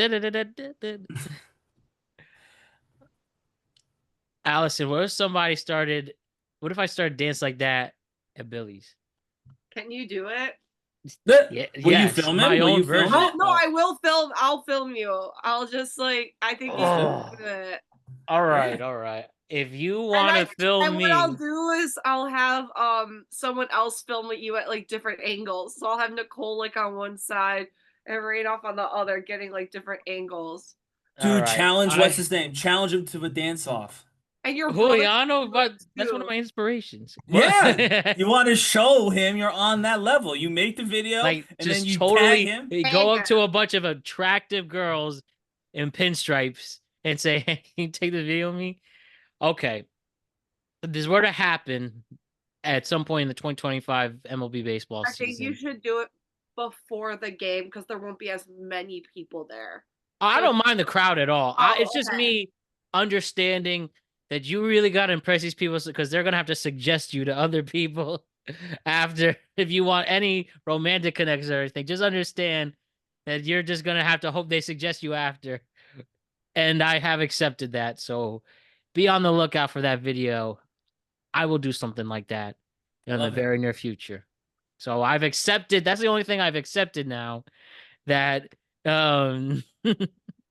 Allison. What if somebody started? What if I started dance like that at Billy's? Can you do it? Yeah, Will you film it? My Will own you film version. it? No, I will film. I'll film you. I'll just like I think you should do it. All right. If you want to film and me, what I'll do is I'll have someone else film you at like different angles. So I'll have Nicole like on one side and Rainoff on the other, getting like different angles. Dude, challenge. What's his name? Challenge him to a dance off. And your Juliano, but that's one of my inspirations. Yeah, you want to show him you're on that level. You make the video, Like and just then you totally tag him. go up to a bunch of attractive girls in pinstripes and say, "Hey, can you take the video of me?" Okay, if this were to happen at some point in the 2025 MLB baseball I think season, you should do it before the game because there won't be as many people there. I don't mind the crowd at all. It's just okay. me understanding that you really got to impress these people because they're going to have to suggest you to other people after. If you want any romantic connections or anything, just understand that you're just going to have to hope they suggest you after. And I have accepted that. So be on the lookout for that video. I will do something like that in the very near future. So I've accepted. That's the only thing I've accepted now that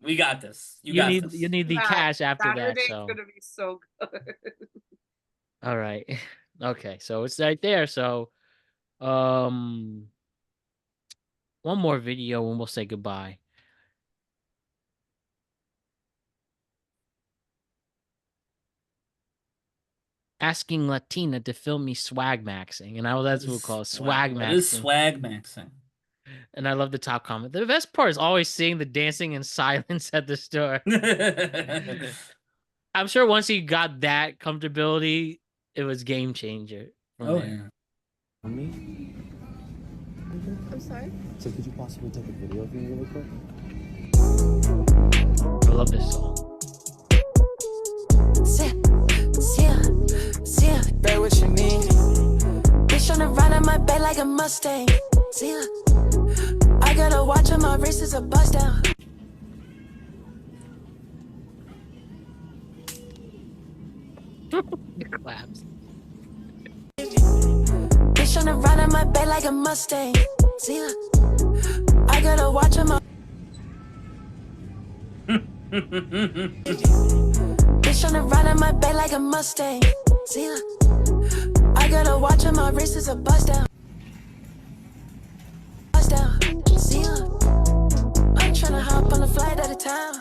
we got this. You need the cash after that. Saturday's So gonna be so good. all right. Okay, so it's right there. So one more video and we'll say goodbye. Asking Latina to film me swag maxing. And that's what we call it, swag maxing. What is swag maxing? And I love the top comment. The best part is always seeing the dancing in silence at the store. I'm sure once he got that comfortability, it was game changer. Yeah. Me? I'm sorry? So could you possibly take a video of me really quick? I love this song. Bear what you need. Bitch on the run on my bed like a Mustang. See ya. I gotta watch on my wrist is a bust down. It claps. Bitch on the run on my bed like a Mustang. See ya. I gotta watch on my bitch on the run on my bed like a Mustang. See ya. I gotta watch on my wrist is a bust down. Bust down. See ya. I'm tryna hop on a flight out of town.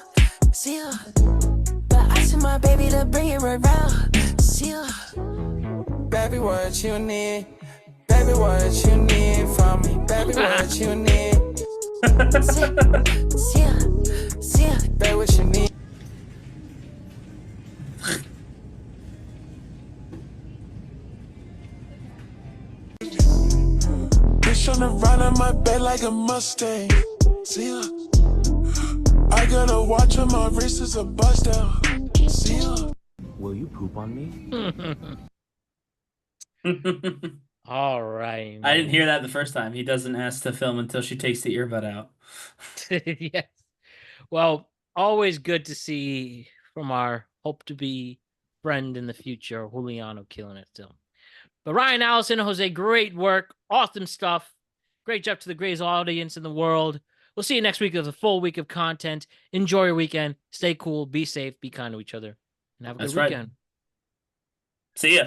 See ya. But I send my baby to bring it right round. See ya. Baby, what you need? Baby, what you need from me? Baby, what you need? See ya. See ya. Baby, what you need? Bitch on the run on my bed like a Mustang. See ya. I gotta watch on my wrist is a bust down. See ya. Will you poop on me? All right. I didn't hear that the first time. He doesn't ask to film until she takes the earbud out. Yes. Well, always good to see from our hope to be friend in the future, Juliano, killing it still. But Ryan, Allison, Jose, great work. Awesome stuff. Great job to the greatest audience in the world. We'll see you next week with a full week of content. Enjoy your weekend. Stay cool. Be safe. Be kind to each other. And have a good weekend. See ya.